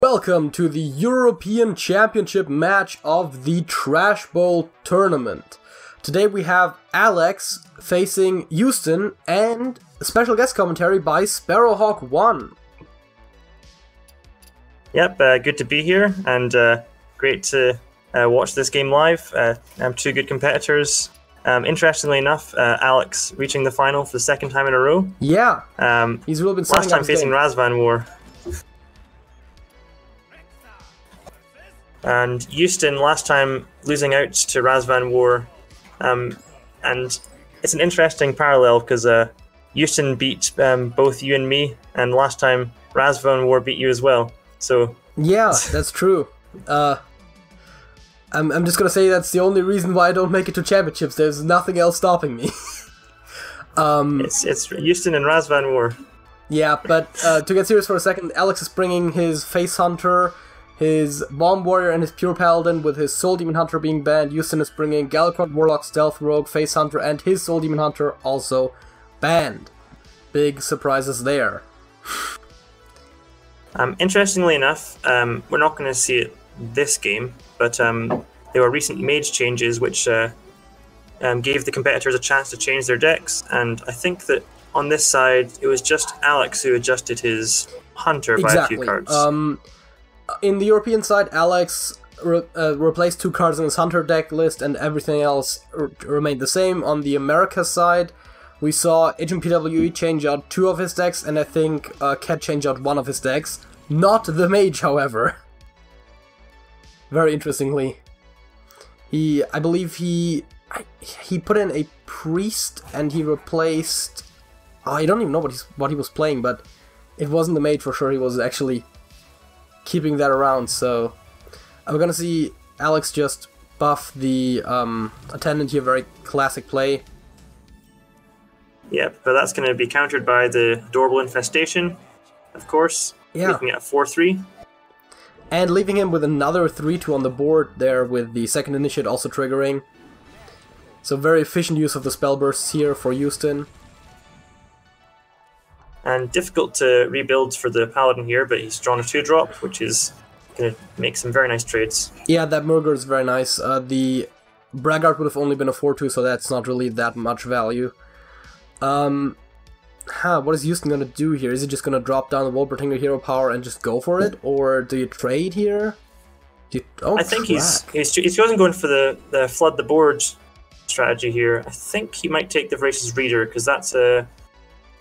Welcome to the European Championship match of the Trash Bowl tournament. Today we have Alex facing Iustin and a special guest commentary by Sparrowhawk1. Yep, good to be here and great to watch this game live. Two good competitors. Interestingly enough, Alex reaching the final for the second time in a row. Yeah, he's really been last time facing Razvan War. And Iustin last time losing out to Razvan War, and it's an interesting parallel because Iustin beat both you and me, and last time Razvan War beat you as well. So yeah, that's true. I'm just gonna say that's the only reason why I don't make it to championships. There's nothing else stopping me. It's Iustin and Razvan War. Yeah, but to get serious for a second, Alex is bringing his Face Hunter, his Bomb Warrior, and his Pure Paladin, with his Soul Demon Hunter being banned. Iustin is bringing Galliquant, Warlock, Stealth Rogue, Face Hunter, and his Soul Demon Hunter also banned. Big surprises there. Interestingly enough, we're not going to see it this game, but there were recent mage changes which gave the competitors a chance to change their decks, and I think that on this side it was just Alex who adjusted his Hunter by a few cards. In the European side, Alex replaced 2 cards in his Hunter deck list and everything else remained the same. On the America side, we saw HMPWE change out 2 of his decks, and I think Cat change out 1 of his decks. Not the Mage, however. Very interestingly. I believe he put in a Priest and he replaced... I don't even know what he was playing, but it wasn't the Mage for sure. He was actually keeping that around, so we're gonna see Alex just buff the Attendant here. Very classic play. Yep, but that's going to be countered by the Adorable Infestation, of course, making it a 4-3. And leaving him with another 3-2 on the board there, with the second Initiate also triggering. So very efficient use of the spell bursts here for Iustin. And difficult to rebuild for the Paladin here, but he's drawn a 2-drop, which is going to make some very nice trades. Yeah, that Murger is very nice. The Braggart would have only been a 4-2, so that's not really that much value. What is Iustin going to do here? Is he just going to drop down the Wall Protector Hero Power and just go for it? Or do you trade here? I think he's chosen going for the Flood the Board strategy here. I think he might take the Voracious Reader, because that's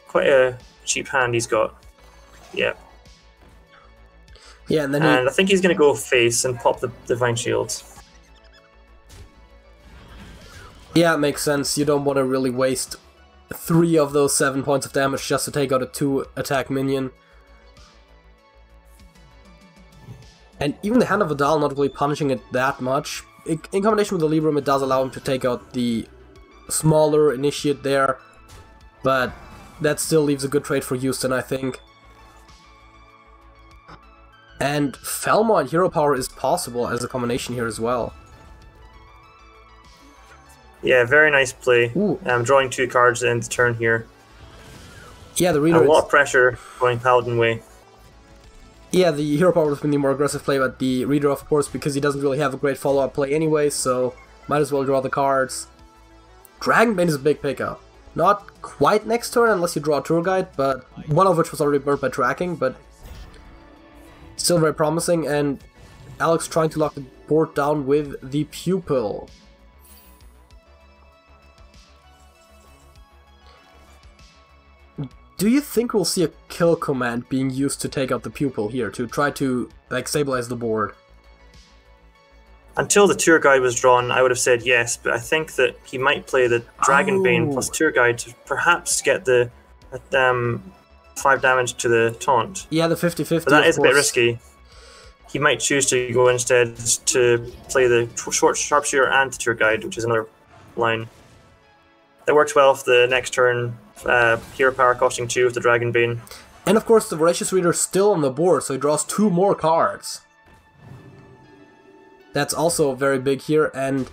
quite a cheap hand he's got. Yeah. Yeah, and then I think he's going to go face and pop the Divine Shield. Yeah, it makes sense. You don't want to really waste 3 of those 7 points of damage just to take out a 2-attack minion. And even the Hand of Vidal not really punishing it that much. In combination with the Libram, it does allow him to take out the smaller Initiate there, but that still leaves a good trade for Iustin, I think. And Felmar and Hero Power is possible as a combination here as well. Yeah, very nice play. I'm drawing 2 cards at the end of the turn here. Yeah, the Reader... A lot of pressure going Paladin way. Yeah, the Hero Power would have been the more aggressive play, but the Reader, of course, because he doesn't really have a great follow-up play anyway, so might as well draw the cards. Dragonbane is a big pickup. Not quite next turn unless you draw a Tour Guide, but one of which was already burnt by tracking, but still very promising. And Alex trying to lock the board down with the Pupil. Do you think we'll see a kill command being used to take out the Pupil here, to try to like stabilize the board? Until the Tour Guide was drawn, I would have said yes, but I think that he might play the Dragonbane plus Tour Guide to perhaps get the 5 damage to the taunt. Yeah, the 50-50. But that is a bit risky. He might choose to go instead to play the short Sharpshooter and the Tour Guide, which is another line. That works well for the next turn. Hero Power costing 2 with the Dragonbane. And of course the Voracious Reader is still on the board, so he draws 2 more cards. That's also very big here, and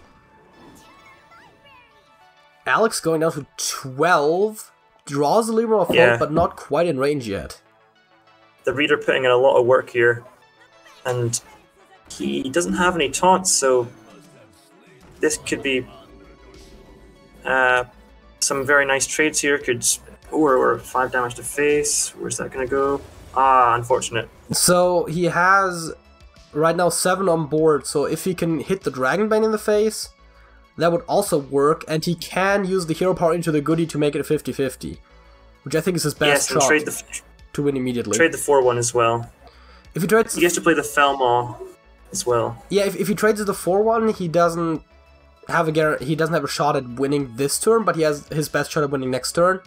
Alex going down to 12, draws the Libra of Hope, but not quite in range yet. The Reader putting in a lot of work here. and he doesn't have any taunts, so this could be some very nice trades here. Or 5 damage to face. Where's that going to go? Ah, unfortunate. So he has right now 7 on board, so if he can hit the Dragonbane in the face, that would also work, and he can use the hero power into the goodie to make it a 50-50, which I think is his best shot to win immediately. Trade the 4-1 as well. If he trades, he has to play the Felmaw as well. Yeah, if he trades the 4-1, he doesn't have a shot at winning this turn, but he has his best shot at winning next turn.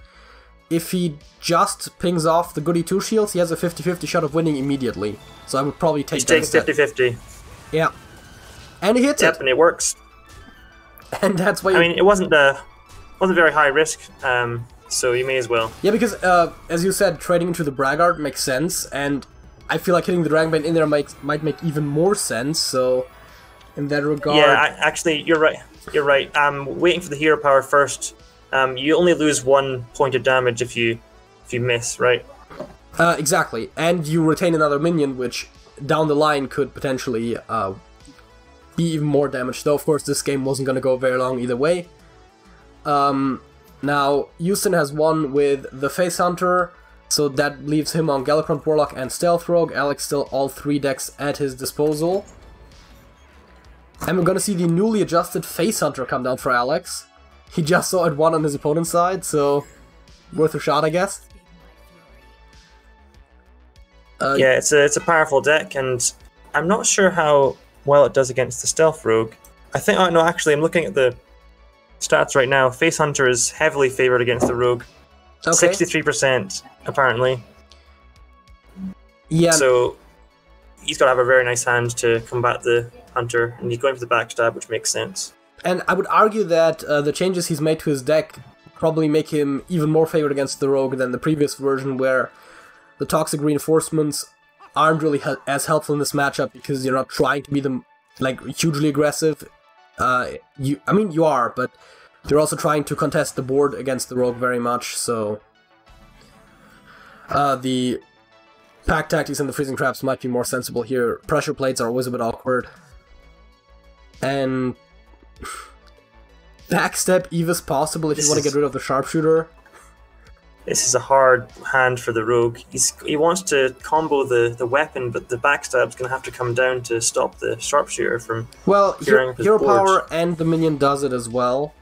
If he just pings off the goody 2 shields, he has a 50-50 shot of winning immediately. So I would probably take that instead. He's taking 50-50. Yeah. And he hits it. Yep, and it works. And that's why. I mean, it wasn't very high risk, so you may as well. Yeah, because as you said, trading into the Braggart makes sense, and I feel like hitting the Dragonbane in there might make even more sense. So, in that regard, yeah, actually, you're right. You're right. Waiting for the hero power first. You only lose 1 point of damage if you miss, right? Exactly, and you retain another minion, which down the line could potentially be even more damage. Though, of course, this game wasn't going to go very long either way. Now, Iustin has won with the Face Hunter, so that leaves him on Galakrond Warlock and Stealth Rogue. Alex still all 3 decks at his disposal. And we're going to see the newly adjusted Face Hunter come down for Alex. He just saw it 1 on his opponent's side, so worth a shot, I guess. Yeah, it's a powerful deck, and I'm not sure how well it does against the Stealth Rogue. I think, oh no, actually, I'm looking at the stats right now. Face Hunter is heavily favored against the Rogue. Okay. 63%, apparently. Yeah. So he's got to have a very nice hand to combat the Hunter, and he's going for the backstab, which makes sense. And I would argue that the changes he's made to his deck probably make him even more favored against the Rogue than the previous version, where the Toxic Reinforcements aren't really as helpful in this matchup because you're not trying to be hugely aggressive. I mean, you are, but you're also trying to contest the board against the Rogue very much, so the Pack Tactics and the Freezing Traps might be more sensible here. Pressure Plates are always a bit awkward. And Backstab Eve is possible if you want to get rid of the Sharpshooter. This is a hard hand for the Rogue. He wants to combo the weapon, but the backstab's going to have to come down to stop the Sharpshooter from clearing up his Hero board. Power and the minion does it as well.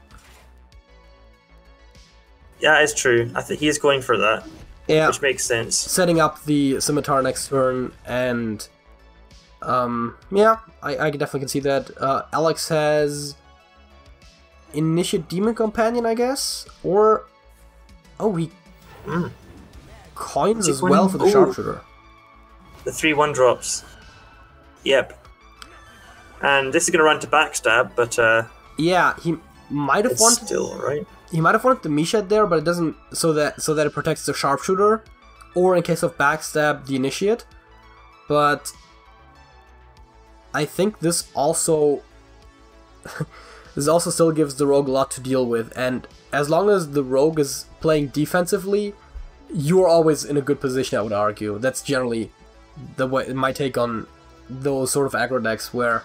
Yeah, it's true. I think he is going for that, which makes sense. Setting up the Scimitar next turn, and yeah, I definitely can see that. Alex has Initiate Demon Companion, I guess, or he coins as well for the Sharpshooter. The 3/1 drops. Yep. And this is going to run to backstab, but yeah, he might have wanted still alright. He might have wanted the Mished there, but it doesn't, so that it protects the Sharpshooter, or in case of backstab, the Initiate. But I think this also still gives the Rogue a lot to deal with, and as long as the Rogue is playing defensively, you're always in a good position, I would argue. That's generally my take on those sort of aggro decks, where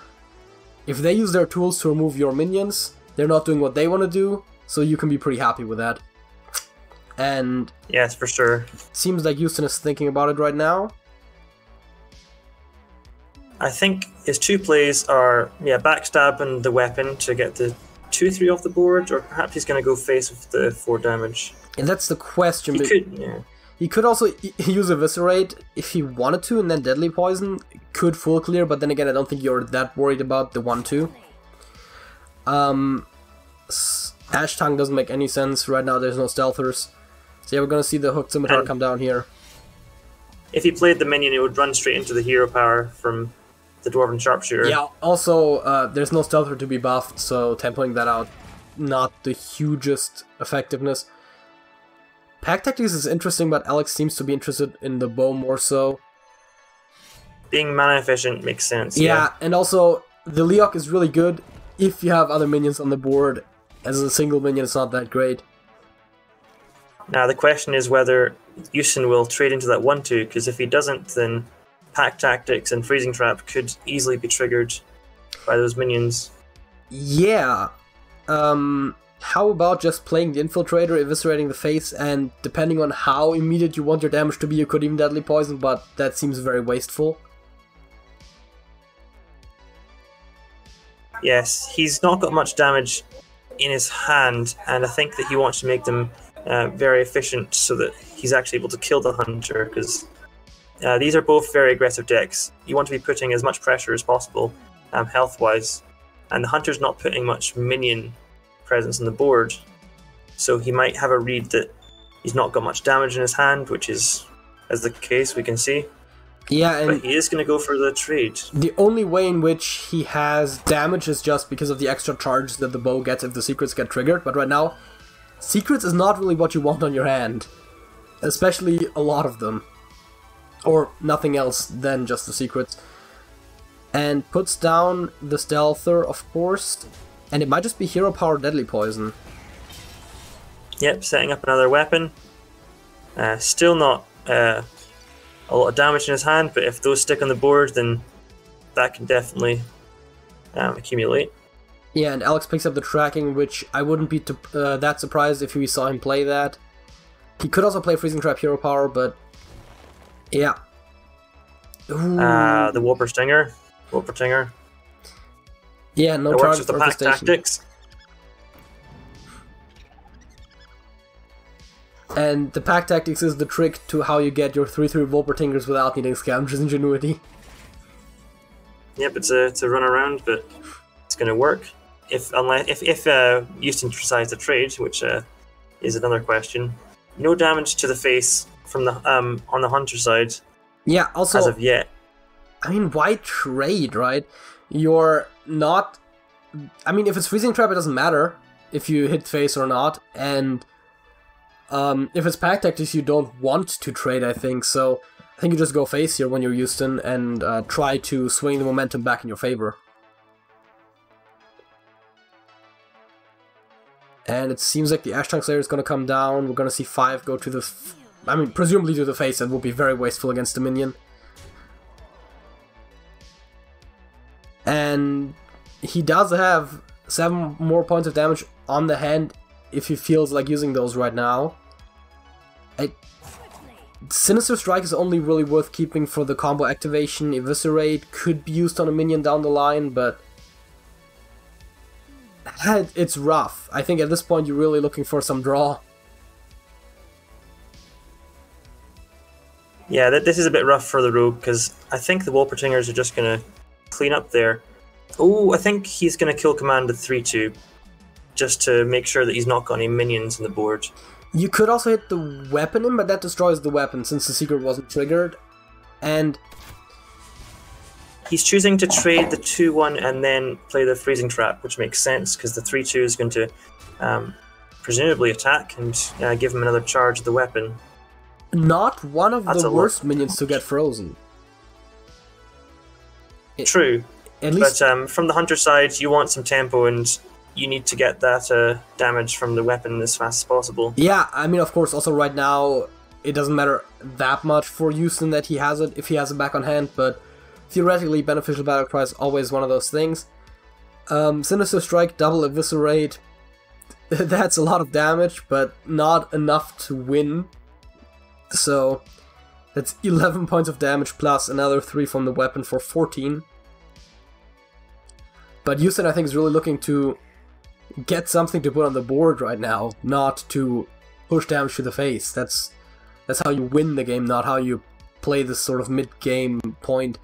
if they use their tools to remove your minions, they're not doing what they want to do, so you can be pretty happy with that. And yes, for sure. Seems like Iustin is thinking about it right now. I think his 2 plays are backstab and the weapon to get the 2/3 off the board, or perhaps he's going to go face with the 4 damage. And that's the question. He could also use Eviscerate if he wanted to, and then Deadly Poison could full clear, but then again, I don't think you're that worried about the 1/2. Ash Tongue doesn't make any sense. Right now there's no Stealthers. So yeah, we're going to see the Hooked Scimitar come down here. If he played the minion, it would run straight into the hero power from the Dwarven Sharpshooter. Yeah, also, there's no Stealther to be buffed, so templating that out, not the hugest effectiveness. Pack Tactics is interesting, but Alex seems to be interested in the bow more so. Being mana efficient makes sense. Yeah, and also, the Leok is really good if you have other minions on the board. As a single minion, it's not that great. Now the question is whether Iustin will trade into that 1/2, because if he doesn't, then Pack Tactics and Freezing Trap could easily be triggered by those minions. Yeah. How about just playing the Infiltrator, eviscerating the face, and depending on how immediate you want your damage to be, you could even Deadly Poison, but that seems very wasteful. Yes, he's not got much damage in his hand, and I think that he wants to make them very efficient so that he's actually able to kill the Hunter, because these are both very aggressive decks. You want to be putting as much pressure as possible, health-wise, and the Hunter's not putting much minion presence on the board, so he might have a read that he's not got much damage in his hand, which is, as the case we can see. Yeah, and but he is going to go for the trade. The only way in which he has damage is just because of the extra charge that the bow gets if the secrets get triggered, but right now, secrets is not really what you want on your hand. Especially a lot of them. Or nothing else than just the secrets. And puts down the Stealther, of course, and it might just be Hero Power Deadly Poison. Yep, setting up another weapon. Still not a lot of damage in his hand, but if those stick on the board, then that can definitely accumulate. Yeah, and Alex picks up the tracking, which I wouldn't be that surprised if we saw him play that. He could also play Freezing Trap Hero Power, but yeah. The Whopper Stinger. Yeah, no charge charge for the Pack Tactics. And the Pack Tactics is the trick to how you get your 3/3 Wolpertingers without needing Scavenger's Ingenuity. Yep, it's a run around, but it's going to work. If Iustin decides to trade, which is another question. No damage to the face from the on the Hunter side. Yeah, also as of yet. I mean, why trade, right? You're not... I mean, if it's Freezing Trap, it doesn't matter if you hit face or not, and if it's Pack Tactics, you don't want to trade, I think, so I think you just go face here when you're Iustin and try to swing the momentum back in your favor. And it seems like the Ashtongue Slayer is going to come down. We're going to see 5 go to the... I mean, presumably to the face, and will be very wasteful against the minion. And he does have 7 more points of damage on the hand if he feels like using those right now. Sinister Strike is only really worth keeping for the combo activation. Eviscerate could be used on a minion down the line, but it's rough. I think at this point you're really looking for some draw. Yeah, this is a bit rough for the rogue, because I think the Wolpertingers are just going to clean up there. Oh, I think he's going to kill command the 3/2, just to make sure that he's not got any minions on the board. You could also hit the weapon in, but that destroys the weapon since the secret wasn't triggered. And he's choosing to trade the 2/1 and then play the Freezing Trap, which makes sense, because the 3/2 is going to presumably attack and give him another charge of the weapon. Not one of the worst minions to get frozen. True, at least, but from the Hunter side, you want some tempo, and you need to get that damage from the weapon as fast as possible. Yeah, I mean, of course, also right now, it doesn't matter that much for Iustin that he has it, if he has it back on hand, but theoretically, Beneficial Battle Cry is always one of those things. Sinister Strike, double Eviscerate, that's a lot of damage, but not enough to win. So, that's 11 points of damage plus another 3 from the weapon for 14. But Iustin, I think, is really looking to get something to put on the board right now, not to push damage to the face. That's how you win the game, not how you play this sort of mid-game point.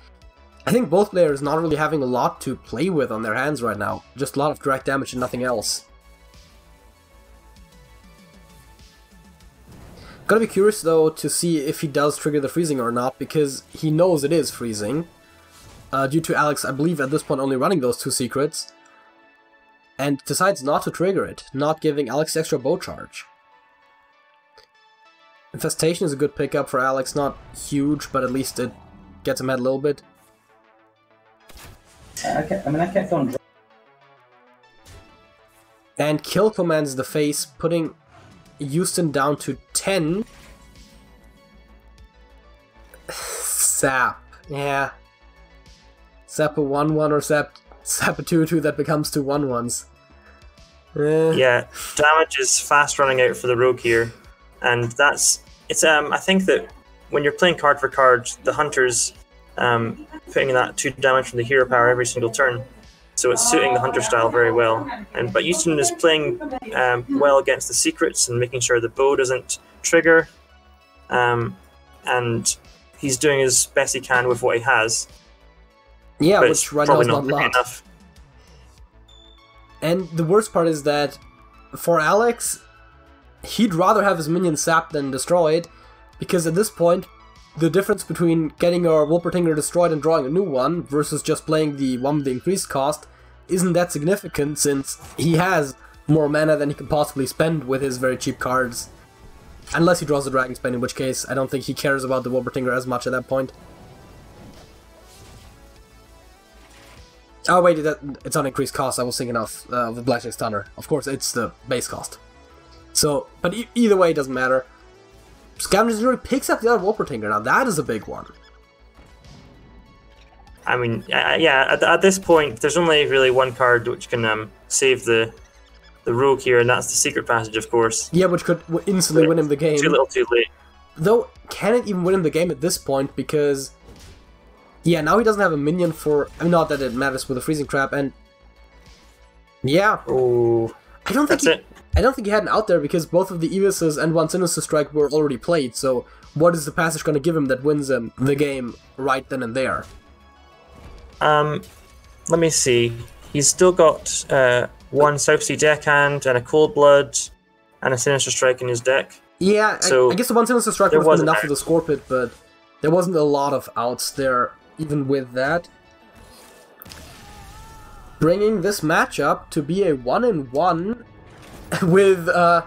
I think both players not really having a lot to play with on their hands right now. Just a lot of direct damage and nothing else. Gonna be curious though to see if he does trigger the freezing or not, because he knows it is freezing. Due to Alex, I believe at this point only running those 2 secrets. And decides not to trigger it, not giving Alex extra bow charge. Infestation is a good pickup for Alex, not huge, but at least it gets him ahead a little bit. I kept on... And kill commands the face, putting Iustin down to 10. Sap. Yeah. Sap a 1/1 or sap a 2/2 that becomes 2 1/1s. Yeah, damage is fast running out for the rogue here, and I think that when you're playing card for card, the hunter's putting that 2 damage from the hero power every single turn, so it's suiting the hunter style very well. But Iustin is playing well against the secrets and making sure the bow doesn't trigger, and he's doing as best he can with what he has. Yeah, but which right now is not a lot. Enough. And the worst part is that for Alex, he'd rather have his minions sapped than destroyed, because at this point, the difference between getting your Wolpertinger destroyed and drawing a new one versus just playing the one with the increased cost isn't that significant, since he has more mana than he can possibly spend with his very cheap cards. Unless he draws the Dragon's Bane, in which case I don't think he cares about the Wolpertinger as much at that point. Oh wait, it's on increased cost. I was thinking of the Blackjack Stunner. Of course, it's the base cost. So, but either way, it doesn't matter. Scavenger's Fury picks up the other Wolpertinger. Now that is a big one. I mean, yeah. At this point, there's only really one card which can save the rogue here, and that's the Secret Passage, of course. Yeah, which could instantly win him the game. Too little, too late. Though, can it even win him the game at this point? Because yeah, now he doesn't have a minion for... I mean, not that it matters with the Freezing Trap, and... yeah. Oh, I don't think he had an out there, because both of the Evises and one Sinister Strike were already played, so what is the passage going to give him that wins him the game right then and there? Let me see. He's still got one Southsea Deckhand and a Cold Blood and a Sinister Strike in his deck. Yeah, so I guess the one Sinister Strike would have been enough for the Scorpit, but there wasn't a lot of outs there. Even with that, bringing this matchup to be a 1-1 with the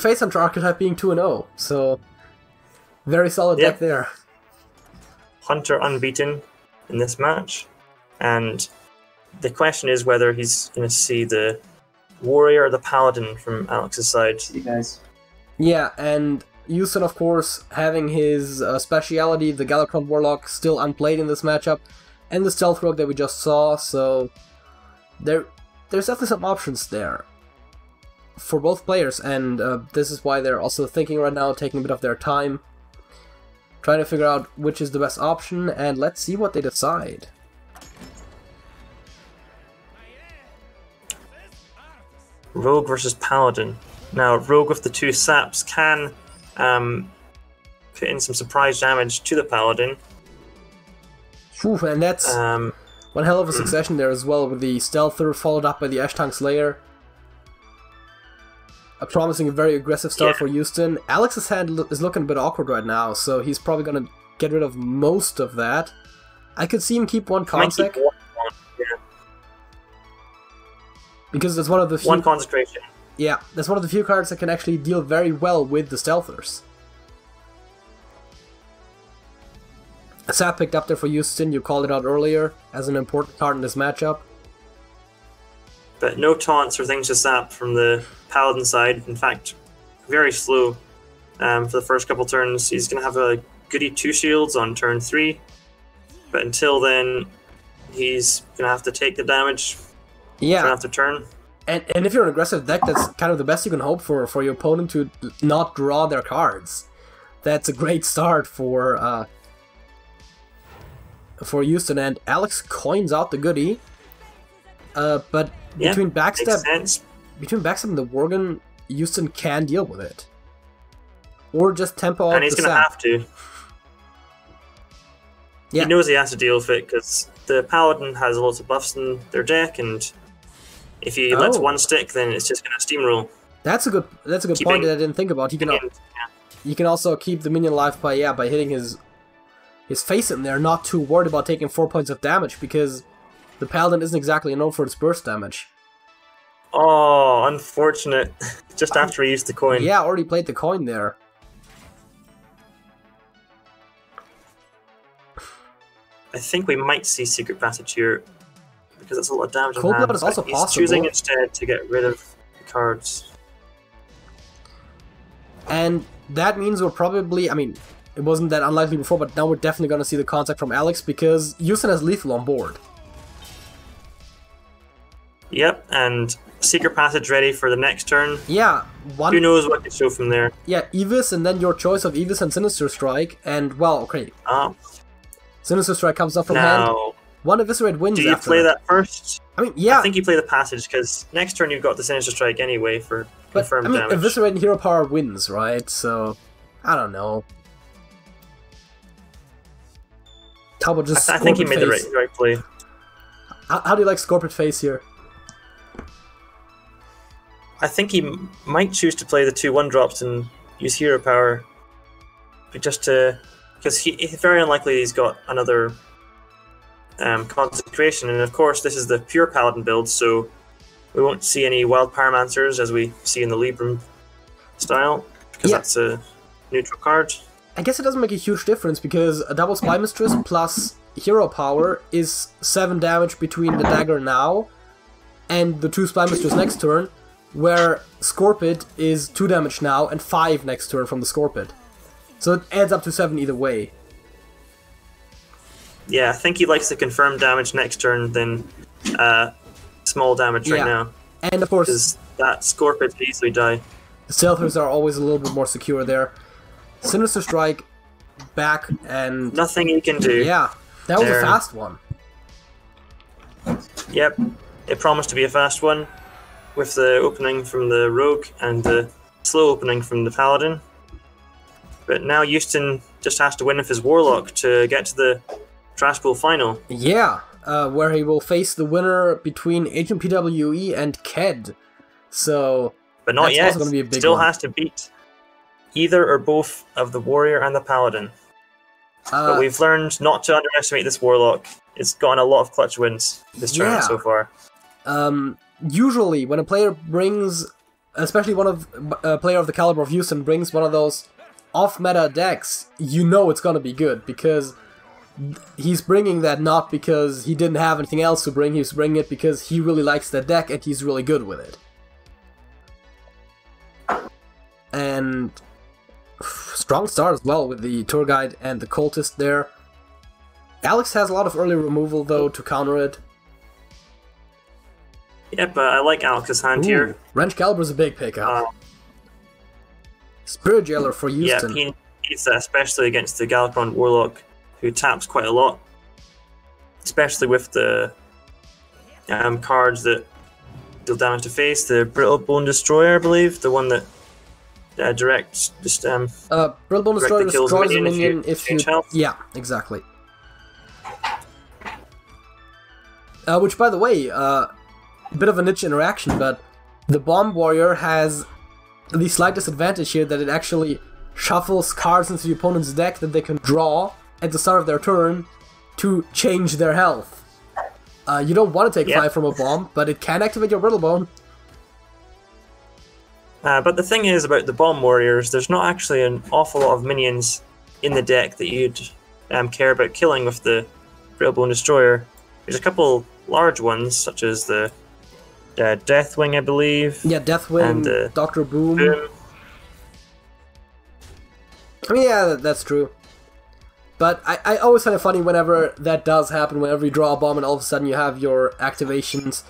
Face Hunter archetype being 2-0, so very solid deck there. Hunter unbeaten in this match, and the question is whether he's going to see the Warrior or the Paladin from Alex's side. See you guys. Yeah, and Iustin, of course, having his speciality, the Galakrond Warlock, still unplayed in this matchup, and the Stealth Rogue that we just saw, so there's definitely some options there for both players, and this is why they're also thinking right now, taking a bit of their time, trying to figure out which is the best option, and let's see what they decide. Rogue versus Paladin. Now, Rogue with the 2 saps can put in some surprise damage to the Paladin. Whew, and that's one hell of a succession there as well, with the Stealther followed up by the Ashtongue Slayer. Promising a very aggressive start for Iustin. Alex's hand is looking a bit awkward right now, so he's probably going to get rid of most of that. I could see him keep one Consec. Because it's one of the few... One Consecration. Yeah, that's one of the few cards that can actually deal very well with the Stealthers. A sap picked up there for Iustin, you called it out earlier, as an important card in this matchup. But no taunts or things to sap from the Paladin side. In fact, very slow for the first couple turns. He's going to have a goody 2 shields on turn 3. But until then, he's going to have to take the damage turn after turn. And if you're an aggressive deck, that's kind of the best you can hope for your opponent to not draw their cards. That's a great start for Iustin, and Alex coins out the goodie. But between Backstab and the Worgen, Iustin can deal with it. Or just tempo out the sap. And he's going to have to. Yeah. He knows he has to deal with it, because the Paladin has lots of buffs in their deck, and if he lets one stick, then it's just going to steamroll. That's a good point that I didn't think about. He can also keep the minion alive by hitting his face in there, not too worried about taking 4 points of damage, because the Paladin isn't exactly known for its burst damage. Oh, unfortunate. Just after he used the coin. Yeah, already played the coin there. I think we might see Secret Passage here, because that's a lot of damage. Cold Blood is also possible. He's choosing instead to get rid of the cards. And that means we're probably, I mean, it wasn't that unlikely before, but now we're definitely going to see the contact from Alex because Iustin has lethal on board. Yep, and Secret Passage ready for the next turn. Yeah, who knows what to show from there. Yeah, Evis, and then your choice of Evis and Sinister Strike, and, well, okay. Sinister Strike comes up from hand. One Eviscerate wins. Do you play that first? I mean, yeah. I think you play the Passage, because next turn you've got the Sinister Strike anyway for confirmed damage. Eviscerate and Hero Power wins, right? So, I don't know. How about just I think he made the right play. How do you like Scorpion Face here? I think he might choose to play the 2/1 drops and use Hero Power, just to, because it's very unlikely he's got another Consecration, and of course this is the pure Paladin build, so we won't see any Wild Pyromancers as we see in the Libram style, because that's a neutral card. I guess it doesn't make a huge difference, because a double Spy Mistress plus Hero Power is 7 damage between the dagger now and the 2 Spy Mistress next turn, where Scorpid is 2 damage now and 5 next turn from the Scorpid. So it adds up to 7 either way. Yeah, I think he likes to confirm damage next turn than small damage right now. And of course, because that Scorpid could easily die. The Stealthers are always a little bit more secure there. Sinister Strike back, and nothing he can do. Yeah, that was a fast one. Yep, it promised to be a fast one, with the opening from the Rogue and the slow opening from the Paladin. But now Iustin just has to win with his Warlock to get to the Trash Bowl final. Yeah, where he will face the winner between Agent PWE and Ked. So, but not yet. Also gonna be a big Still one. Has to beat either or both of the Warrior and the Paladin. But we've learned not to underestimate this Warlock. It's gotten a lot of clutch wins this tournament so far. Usually, when a player brings, especially a player of the caliber of Iustin brings one of those off-meta decks, you know it's gonna be good, because he's bringing that not because he didn't have anything else to bring, he's bringing it because he really likes that deck and he's really good with it. And strong start as well with the Tour Guide and the Cultist there. Alex has a lot of early removal though to counter it. Yep, I like Alex's hand here. Wrench Caliber's a big pickup. Spirit Jailer for Iustin. Yeah, he needs that, especially against the Galakron Warlock, who taps quite a lot. Especially with the cards that deal damage to face. The Brittle Bone Destroyer, I believe, the one that directs just Brittle Bone Destroyer destroys a minion if you health. Yeah, exactly. Which, by the way, bit of a niche interaction, but the Bomb Warrior has the slight disadvantage here that it actually shuffles cards into the opponent's deck that they can draw at the start of their turn to change their health. You don't want to take 5 from a bomb, but it can activate your Brittle Bone. But the thing is about the Bomb Warriors, there's not actually an awful lot of minions in the deck that you'd care about killing with the Brittle Bone Destroyer. There's a couple large ones, such as the Deathwing, I believe. Yeah, Deathwing, and Dr. Boom. I mean, yeah, that's true. But I always find it funny whenever that does happen, whenever you draw a bomb and all of a sudden you have your activations.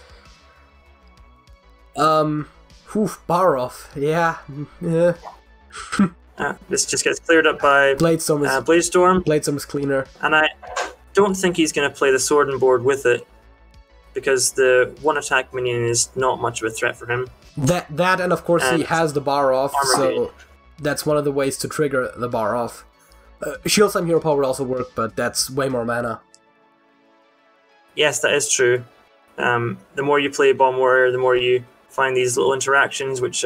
Barroth, yeah. This just gets cleared up by Bladestorm. Bladestorm is cleaner. And I don't think he's going to play the Sword and Board with it, because the one attack minion is not much of a threat for him. That and of course he has the bar off, so that's one of the ways to trigger the bar off. Shield Slam Hero Power would also work, but that's way more mana. Yes, that is true. The more you play Bomb Warrior, the more you find these little interactions which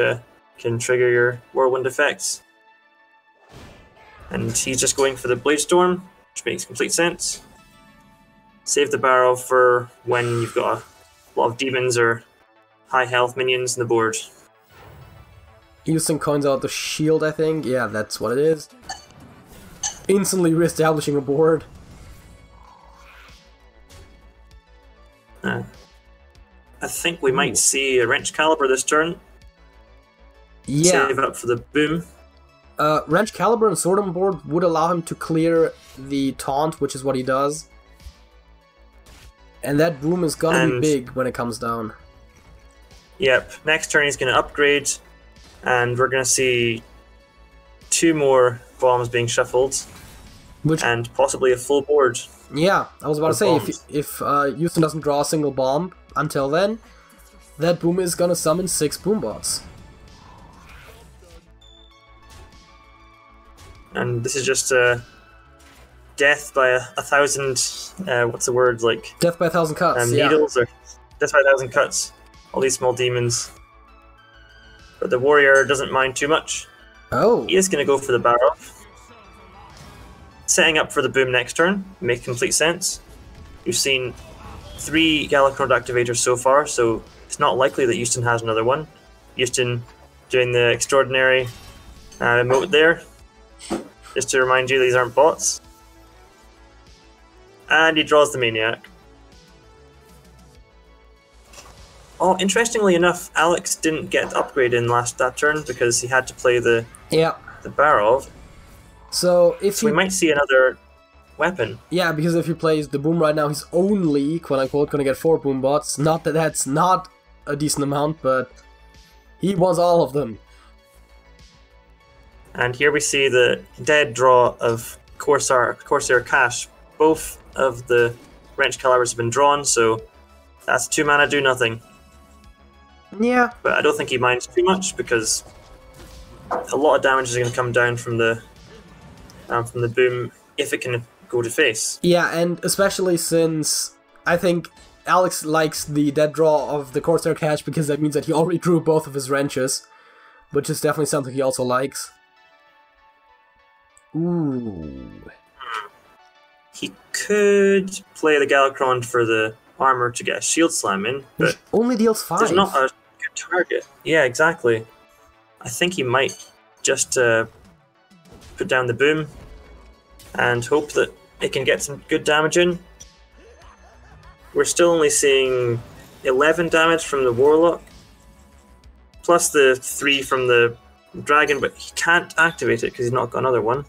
can trigger your Whirlwind effects. And he's just going for the Bladestorm, which makes complete sense. Save the barrel for when you've got a lot of demons or high health minions on the board. Iustin coins out the shield, I think. Yeah, that's what it is. Instantly re-establishing a board. I think we might see a Wrench Caliber this turn. Yeah. Save up for the boom. Wrench Caliber and Sword on board would allow him to clear the taunt, which is what he does. And that boom is gonna be big when it comes down. Yep, next turn he's gonna upgrade, and we're gonna see 2 more bombs being shuffled, and possibly a full board. Yeah, I was about to say, if Iustin doesn't draw a single bomb until then, that boom is gonna summon 6 boombots. And this is just death by a thousand, what's the word, like... Death by 1,000 cuts, needles, or death by 1,000 cuts. All these small demons. But the warrior doesn't mind too much. Oh. He is going to go for the barrel. Setting up for the boom next turn. Make complete sense. We've seen 3 Galakrond activators so far, so it's not likely that Iustin has another one. Iustin doing the extraordinary emote there. Just to remind you, these aren't bots. And he draws the Maniac. Oh, interestingly enough, Alex didn't get the upgrade in that turn because he had to play the barrel. So we might see another weapon. Yeah, because if he plays the boom right now, he's only, quote-unquote, gonna get 4 boom bots. Not that that's not a decent amount, but he wants all of them. And here we see the dead draw of Corsair Cash. Both of the Wrench Calibers have been drawn, so that's 2 mana, do nothing. Yeah. But I don't think he minds too much because a lot of damage is going to come down from the boom if it can go to face. Yeah, and especially since I think Alex likes the dead draw of the Corsair Cash because that means that he already drew both of his wrenches, which is definitely something he also likes. Ooh. He could play the Galakrond for the armor to get a shield slam in, but which only deals 5. There's not a good target. Yeah, exactly. I think he might just put down the boom and hope that it can get some good damage in. We're still only seeing 11 damage from the Warlock, plus the 3 from the Dragon, but he can't activate it because he's not got another one.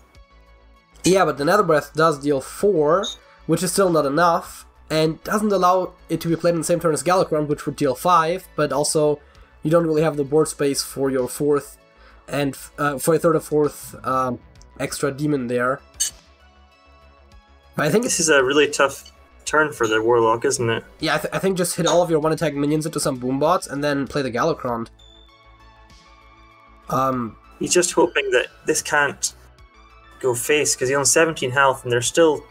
Yeah, but the Nether Breath does deal 4, which is still not enough, and doesn't allow it to be played in the same turn as Galakrond, which would deal 5, but also you don't really have the board space for your 4th and for your 3rd or 4th extra demon there. But I think this is a really tough turn for the Warlock, isn't it? Yeah, I think just hit all of your 1-attack minions into some boombots and then play the Galakrond. He's just hoping that this can't go face because he's on 17 health and there's still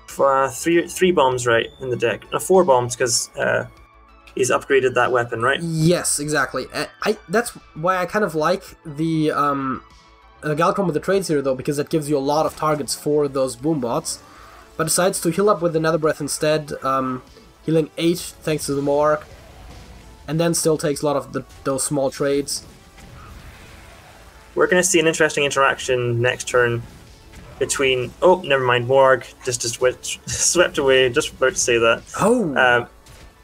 3 bombs right in the deck. 4 bombs because he's upgraded that weapon, right? Yes, exactly. That's why I kind of like the Galakrond with the trades here though, because that gives you a lot of targets for those boombots. But decides to heal up with the Nether Breath instead, healing 8 thanks to the Moark, and then still takes a lot of those small trades. We're going to see an interesting interaction next turn between... Oh, never mind, Morg just swept away, just about to say that. Oh!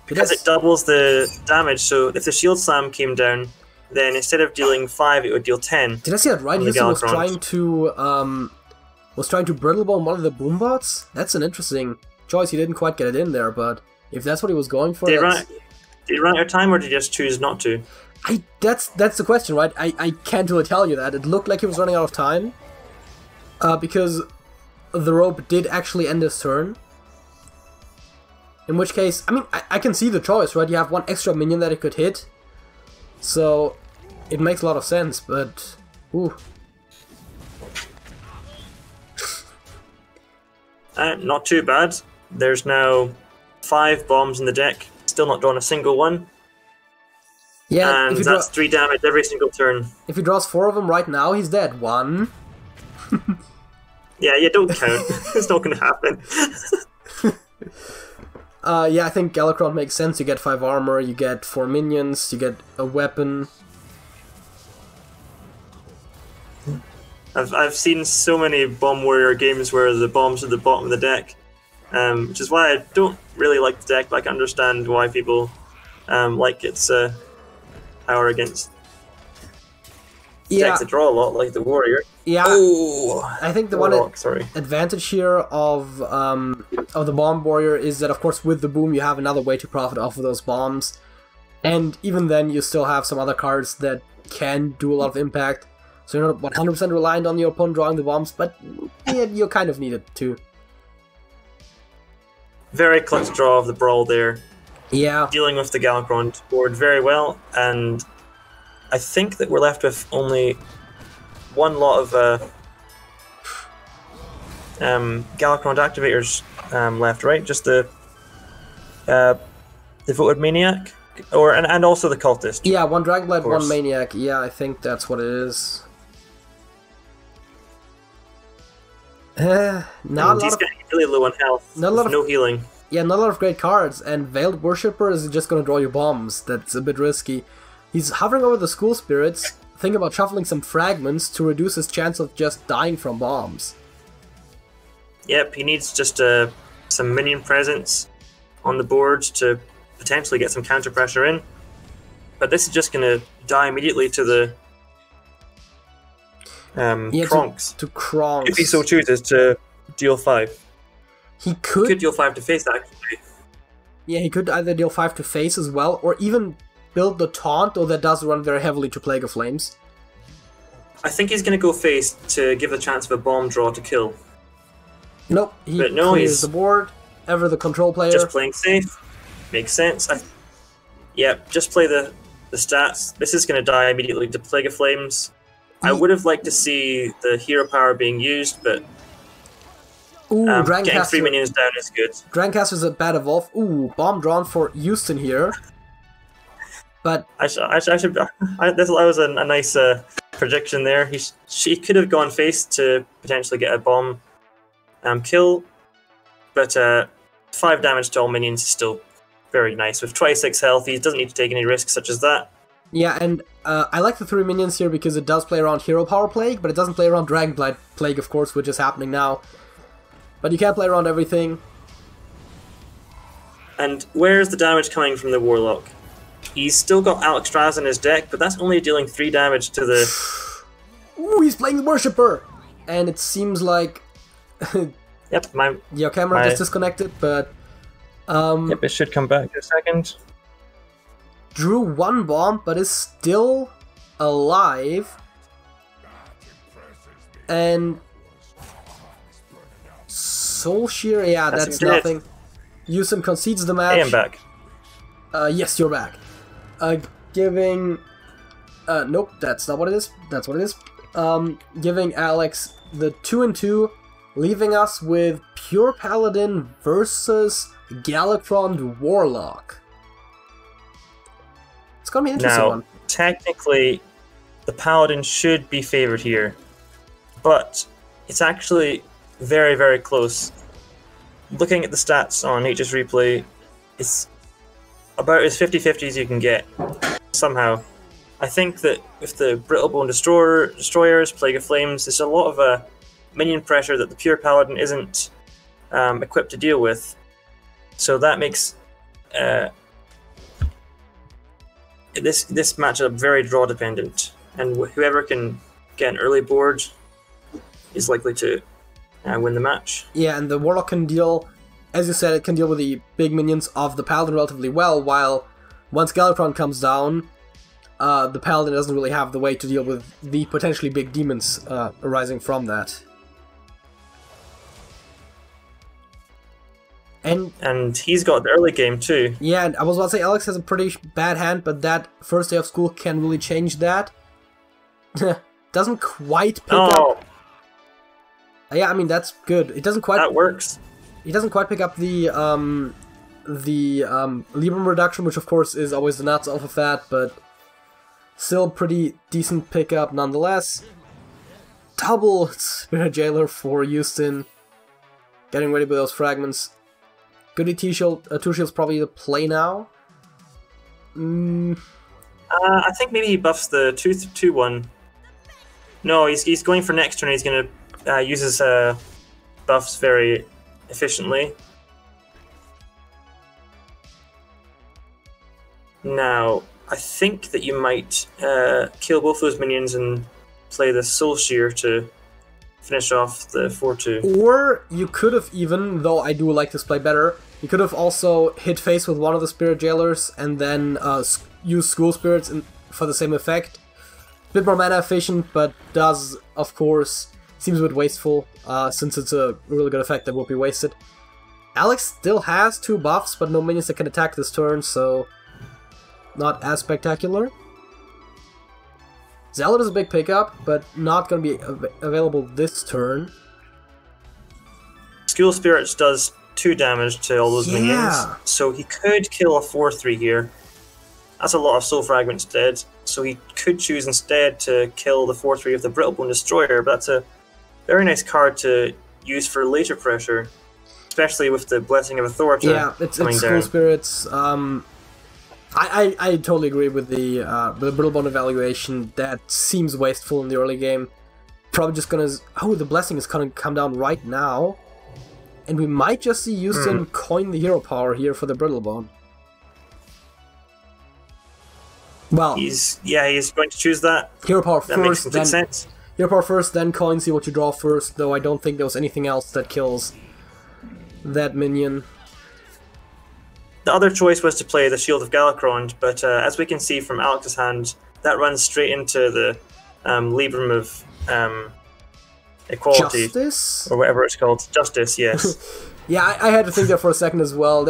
Because it doubles the damage, so if the Shield Slam came down, then instead of dealing 5, it would deal 10. Did I see that right? Iustin was trying to Brittle Bone one of the boombots? That's an interesting choice. He didn't quite get it in there, but if that's what he was going for... Did he run out of time, or did he just choose not to? That's the question, right? I can't really tell you that. It looked like he was running out of time, because the rope did actually end his turn. In which case, I mean, I can see the choice, right? You have 1 extra minion that it could hit, so it makes a lot of sense, but... Ooh. Not too bad. There's now 5 bombs in the deck, still not drawn a single one. Yeah, and that's 3 damage every single turn. If he draws 4 of them right now, he's dead. 1. Yeah, don't count. It's not going to happen. Yeah, I think Galakrond makes sense. You get 5 armor, you get 4 minions, you get a weapon. I've seen so many Bomb Warrior games where the bombs are at the bottom of the deck, which is why I don't really like the deck, but I can understand why people like its power against decks that draw a lot, like the Warrior. Yeah. Oh, I think the Warlock, advantage here of the Bomb Warrior is that, of course, with the boom you have another way to profit off of those bombs, and even then you still have some other cards that can do a lot of impact. So you're not 100% reliant on your opponent drawing the bombs, but yeah, you kind of need it too. Very clutch draw of the Brawl there. Yeah. Dealing with the Galakrond board very well, and I think that we're left with only one lot of Galakrond activators left, right? Just the Devoted Maniac, and also the Cultist. Yeah, one Dragonblight, one Maniac. Yeah, I think that's what it is. He's getting really low on health. No healing. Yeah, not a lot of great cards, and Veiled Worshipper is just going to draw you bombs. That's a bit risky. He's hovering over the School Spirits. Think about shuffling some fragments to reduce his chance of just dying from bombs. Yep, he needs just some minion presence on the board to potentially get some counter pressure in. But this is just going to die immediately to the Kronks. To Kronks. If he so chooses to deal 5. He could deal 5 to face, actually. Yeah, he could either deal 5 to face as well, or even build the Taunt, though that does run very heavily to Plague of Flames. I think he's going to go face to give the chance of a bomb draw to kill. Nope, he clears the board. Ever the control player. Just playing safe. Makes sense. Yeah, just play the stats. This is going to die immediately to Plague of Flames. I would have liked to see the hero power being used, but getting 3 minions down is good. Dragoncaster's a bad evolve. Ooh, bomb drawn for Iustin here. But that was a nice prediction there. She could have gone face to potentially get a bomb kill, but 5 damage to all minions is still very nice. With 26 health, he doesn't need to take any risks such as that. Yeah, and I like the 3 minions here because it does play around Hero Power Plague, but it doesn't play around Dragonblight Plague, of course, which is happening now. But you can't play around everything. And where's the damage coming from the Warlock? He's still got Alexstrasza in his deck, but that's only dealing 3 damage to the... Ooh, he's playing the Worshipper! And it seems like... Yep, your camera just disconnected, but... Yep, it should come back in a second. Drew 1 bomb, but is still alive. And... Soul Shear, yeah, that's nothing. Iustin concedes the match. I am back. Yes, you're back. Giving... nope, that's not what it is. That's what it is. Giving Alex the 2-2, leaving us with Pure Paladin versus Galakrond Warlock. It's gonna be an interesting one. Technically, the Paladin should be favored here, but it's actually very, very close. Looking at the stats on HS Replay, it's about as 50-50 as you can get, somehow. I think that with the Brittlebone Destroyers, Plague of Flames, there's a lot of minion pressure that the Pure Paladin isn't equipped to deal with. So that makes this matchup very draw dependent, and whoever can get an early board is likely to win the match. Yeah, and the Warlock can deal, as you said, it can deal with the big minions of the Paladin relatively well, while once Galakrond comes down, the Paladin doesn't really have the way to deal with the potentially big demons arising from that. And he's got the early game too. Yeah, and I was about to say Alex has a pretty bad hand, but that first day of school can really change that. Doesn't quite pick up. Yeah, I mean that's good. It doesn't quite. That works. He doesn't quite pick up the Libram reduction, which of course is always the nuts off of that, but still pretty decent pickup nonetheless. Double Spirit Jailer for Iustin. Getting ready with those fragments. Goody Two Shield's probably the play now. I think maybe he buffs the 2-1. No, he's going for next turn. He's going to use his buffs very efficiently. Now, I think that you might kill both those minions and play the Soul Shear to finish off the 4-2. Or you could have even, though I do like this play better, you could have also hit face with one of the Spirit Jailers and then use School Spirits for the same effect. Bit more mana efficient, but does, of course, seems a bit wasteful, since it's a really good effect that will be wasted. Alex still has 2 buffs, but no minions that can attack this turn, so not as spectacular. Zealot is a big pickup, but not going to be available this turn. School Spirits does 2 damage to all those minions, so he could kill a 4-3 here. That's a lot of Soul Fragments dead, so he could choose instead to kill the 4-3 of the Brittlebone Destroyer, but that's a very nice card to use for later pressure, especially with the Blessing of Authority it's coming School down. Spirits. I totally agree with the Brittlebone evaluation. That seems wasteful in the early game. Probably just gonna... Oh, the Blessing is gonna come down right now. And we might just see Iustin coin the hero power here for the Brittlebone. Well, he's going to choose that. Hero power That makes first, complete then sense. hero power first, then coin. See what you draw first. Though I don't think there was anything else that kills that minion. The other choice was to play the Shield of Galakrond, but as we can see from Alex's hand, that runs straight into the Librum of Equality. Justice? Or whatever it's called. Justice, yes. Yeah, I had to think there for a second as well.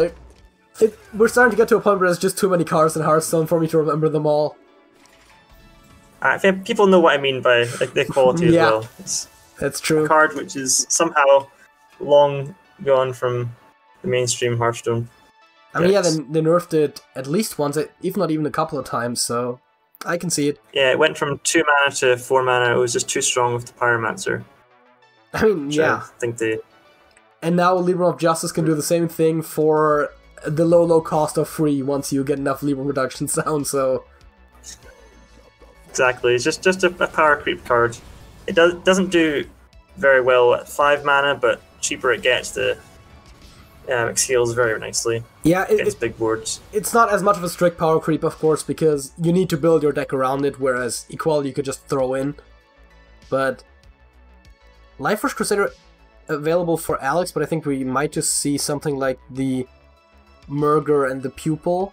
We're starting to get to a point where there's just too many cards in Hearthstone for me to remember them all. I think people know what I mean by the Equality as well. It's that's true. a card which is somehow long gone from the mainstream Hearthstone. I mean, yeah, they nerfed it at least once, if not even a couple of times, so I can see it. Yeah, it went from 2 mana to 4 mana. It was just too strong with the Pyromancer. I mean, yeah. I think they... And now Librum of Justice can do the same thing for the low cost of free once you get enough Librum reductions down, so... Exactly, it's just a power creep card. It doesn't do very well at 5 mana, but cheaper it gets, the it scales very nicely against big boards. It's not as much of a strict power creep, of course, because you need to build your deck around it, whereas Equality you could just throw in. But Lightforce Crusader available for Alex, but I think we might just see something like the Murger and the Pupil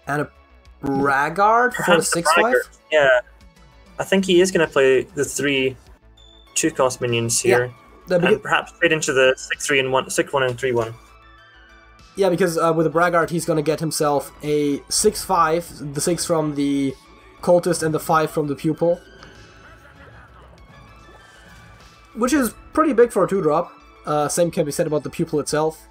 and a Braggart for a 6/5. Yeah, I think he is going to play the 3 2-cost minions here. Yeah, and perhaps trade into the 6-1 and 3-1. Yeah, because with the Braggart, he's going to get himself a 6/5, the 6 from the Cultist and the 5 from the Pupil. Which is pretty big for a 2-drop. Same can be said about the Pupil itself.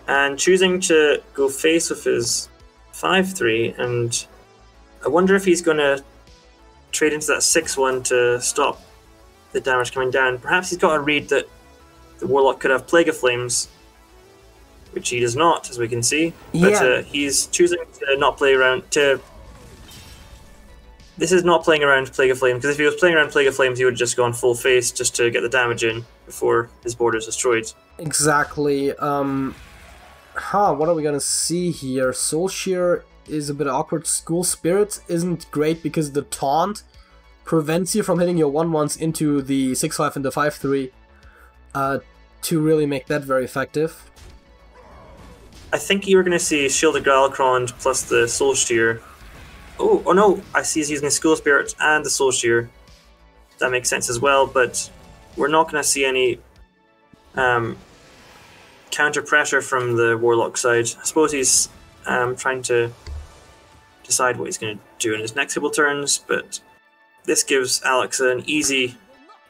And choosing to go face with his 5-3, and I wonder if he's going to trade into that 6-1 to stop the damage coming down. Perhaps he's got a read that the Warlock could have Plague of Flames, which he does not, as we can see. But he's choosing to not play around to... This is not playing around Plague of Flames, because if he was playing around Plague of Flames, he would have just gone full face just to get the damage in before his board is destroyed. Exactly. What are we gonna see here? Soul Shear is a bit awkward. School Spirits isn't great because the Taunt prevents you from hitting your 1/1s into the 6/5 and the 5/3 to really make that very effective. I think you were going to see Shield of Galakrond plus the Soul Shear. Oh no, I see he's using School Spirit and the Soul Shear. That makes sense as well, but we're not going to see any counter pressure from the Warlock side. I suppose he's trying to decide what he's going to do in his next couple turns, but this gives Alex an easy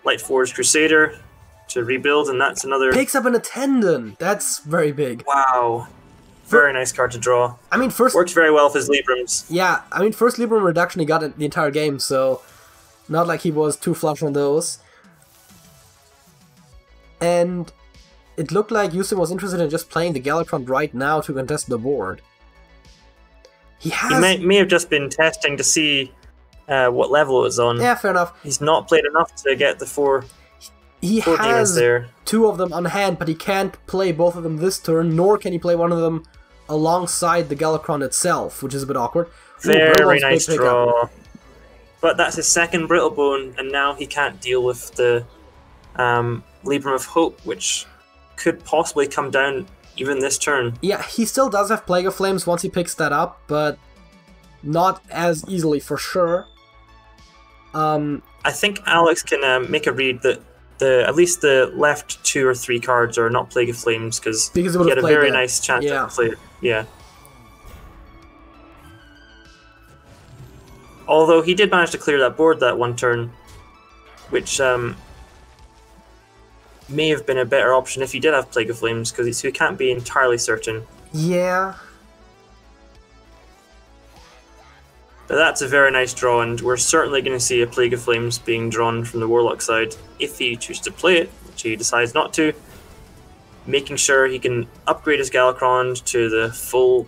Lightforge Crusader to rebuild, and that's another... Picks up an Attendant! That's very big. Wow. Very nice card to draw. I mean, first... Works very well with his Librams. Yeah, I mean, first Librum reduction he got in the entire game, so... Not like he was too flush on those. And... It looked like Iustin was interested in just playing the Galakrond right now to contest the board. He may have just been testing to see what level it was on. Yeah, fair enough. He's not played enough to get the four demons there. 2 of them on hand, but he can't play both of them this turn, nor can he play one of them alongside the Galakrond itself, which is a bit awkward. Very nice draw. But that's his second Brittle Bone, and now he can't deal with the Libram of Hope, which could possibly come down even this turn. Yeah, he still does have Plague of Flames once he picks that up, but not as easily for sure. I think Alex can make a read that at least the left 2 or 3 cards are not Plague of Flames, because he had a very nice chance to play it. Yeah. Although he did manage to clear that board that one turn, which may have been a better option if he did have Plague of Flames, because he can't be entirely certain. Yeah. But that's a very nice draw, and we're certainly going to see a Plague of Flames being drawn from the Warlock side if he chooses to play it, which he decides not to, making sure he can upgrade his Galakrond to the full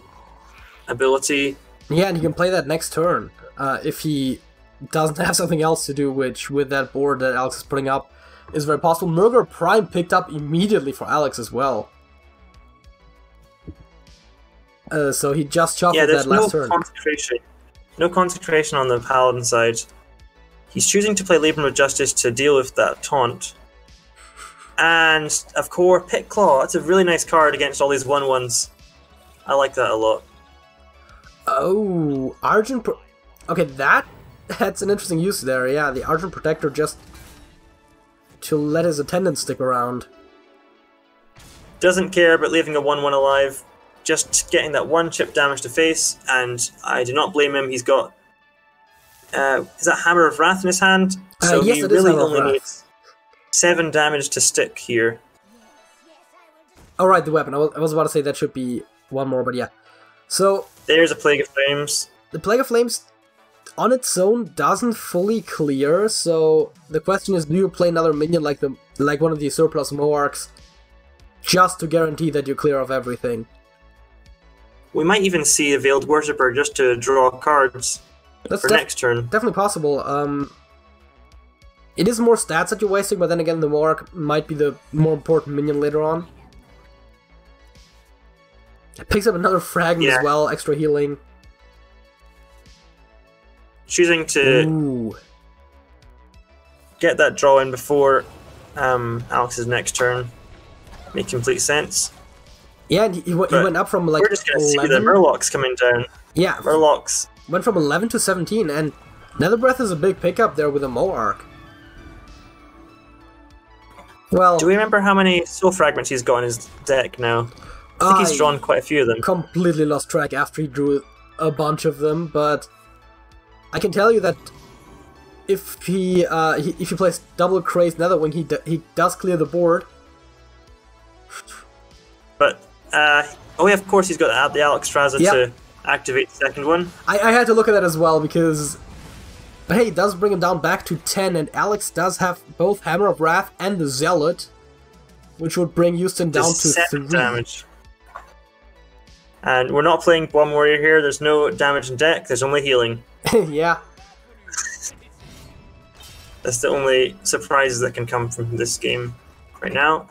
ability. Yeah, and he can play that next turn if he doesn't have something else to do, which with that board that Alex is putting up is very possible. Murder Prime picked up immediately for Alex as well. So he just shuffled that last turn. No concentration on the Paladin side. He's choosing to play Libram of Justice to deal with that taunt. And, of course, Pit Claw. That's a really nice card against all these 1/1s. I like that a lot. Oh, Argent... Okay, that's an interesting use there, yeah. The Argent Protector just to let his attendant stick around. Doesn't care about leaving a 1/1 alive. Just getting that 1 chip damage to face, and I do not blame him. He's got... is that Hammer of Wrath in his hand? So yes, he it really is only needs 7 damage to stick here. Oh, right, the weapon. I was about to say that should be 1 more, but yeah. So... There's a Plague of Flames. The Plague of Flames on its own doesn't fully clear, so the question is, do you play another minion like one of the surplus Moarks just to guarantee that you clear off everything? We might even see a Veiled Worshipper just to draw cards for next turn. Definitely possible. It is more stats that you're wasting, but then again, the Moark might be the more important minion later on. It picks up another Fragment as well, extra healing. Choosing to get that draw in before Alex's next turn makes complete sense. Yeah, and he went up from like 11. We're just going to see the Murlocs coming down. Yeah. Murlocs. Went from 11 to 17, and Nether Breath is a big pickup there with a Moark. Well... Do we remember how many Soul Fragments he's got in his deck now? I think he's drawn quite a few of them. Completely lost track after he drew a bunch of them, but I can tell you that if he plays double Crazed Netherwing, he does clear the board. But oh yeah, of course he's got the Alexstrasza to activate the second one. I had to look at that as well because, hey, it does bring him down back to 10, and Alex does have both Hammer of Wrath and the Zealot, which would bring Iustin down to 3 damage. And we're not playing Bomb Warrior here. There's no damage in deck. There's only healing. Yeah. That's the only surprises that can come from this game right now.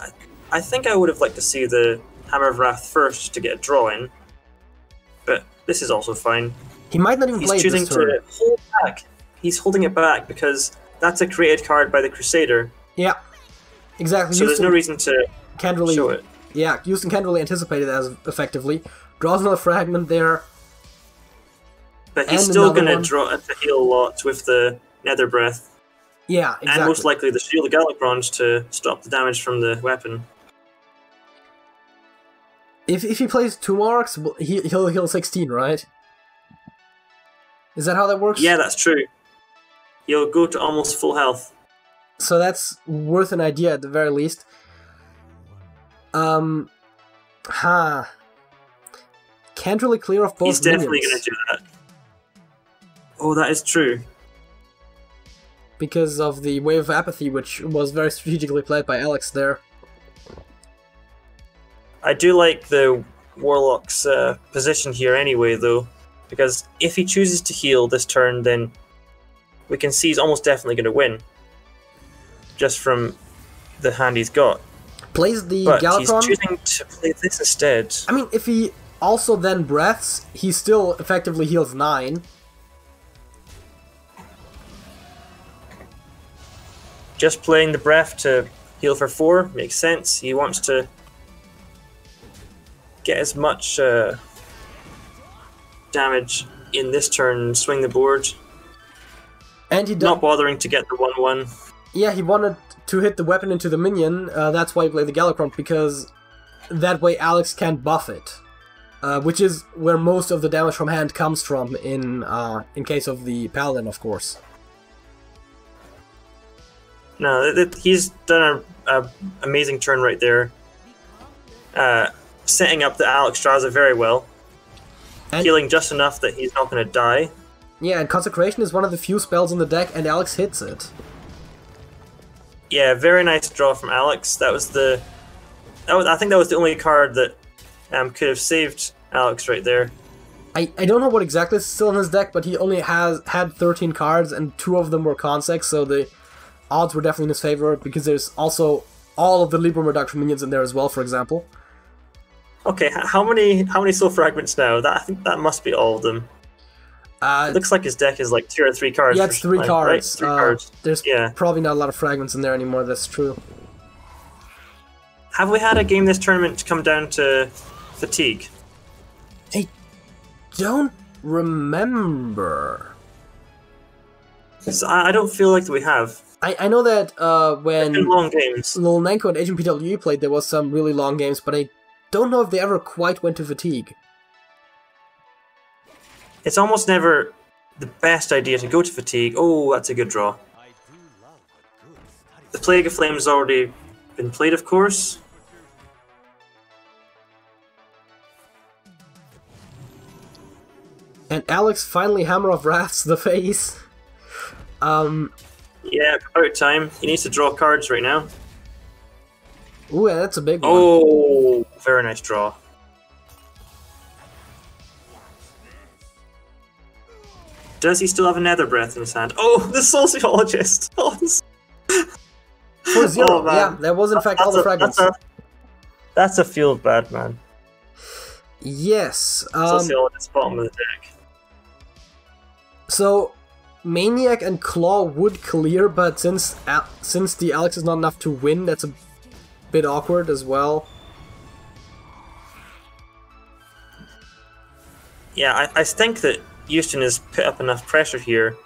I think I would have liked to see the Hammer of Wrath first to get a draw in, but this is also fine. He might not even play this turn. He's choosing to hold back. He's holding it back because that's a created card by the Crusader. Yeah, exactly. So Iustin, there's no reason to show it. Yeah, Iustin can't really anticipate it as effectively. Draws another Fragment there. But he's still going to heal a lot with the Nether Breath. Yeah, exactly. And most likely the Shield of Galakrond to stop the damage from the weapon. If he plays 2 Moarks, he'll heal 16, right? Is that how that works? Yeah, that's true. He'll go to almost full health. So that's worth an idea at the very least. Can't really clear off both. He's definitely going to do that. Oh, that is true. Because of the Wave of Apathy, which was very strategically played by Alex there. I do like the Warlock's position here anyway, though, because if he chooses to heal this turn, then we can see he's almost definitely going to win, just from the hand he's got. Plays the but Galakrond. He's choosing to play this instead. I mean, if he also then breaths, he still effectively heals 9. just playing the breath to heal for 4 makes sense. He wants to get as much damage in this turn, swing the board. And he not bothering to get the 1/1. Yeah, he wanted to hit the weapon into the minion. That's why he played the Galakrond, because that way Alex can't buff it, which is where most of the damage from hand comes from in case of the Paladin, of course. No, he's done an amazing turn right there, setting up the Alex Straza very well, and healing just enough that he's not going to die. Yeah, and Consecration is one of the few spells in the deck, and Alex hits it. Yeah, very nice draw from Alex. I think that was the only card that could have saved Alex right there. I don't know what exactly is still in his deck, but he only had 13 cards, and 2 of them were Consex, so the odds were definitely in his favor, because there's also all of the Libram Reduction minions in there as well, for example. Okay, how many Soul Fragments now? I think that must be all of them. It looks like his deck is like 2 or 3 cards. Yeah, it's 3 cards. Right? 3 cards. There's probably not a lot of fragments in there anymore, that's true. Have we had a game this tournament come down to fatigue? I don't remember. So I don't feel like we have. I know that when long games. Lil Nenko and Agent PWE played, there was some really long games, but I don't know if they ever quite went to fatigue. It's almost never the best idea to go to fatigue. Oh, that's a good draw. The Plague of Flame has already been played, of course. And Alex finally Hammer of Wraths the face. Yeah, about time. He needs to draw cards right now. Ooh, yeah, that's a big one. Oh, very nice draw. Does he still have a Nether Breath in his hand? Oh, the Sociologist! Oh, this... 4-0, yeah, there was in fact all the fragments. That's a feel bad, man. Yes. Sociologist bottom of the deck. So, Maniac and Claw would clear, but since the Alex is not enough to win, that's a bit awkward as well. Yeah, I think that Iustin has put up enough pressure here.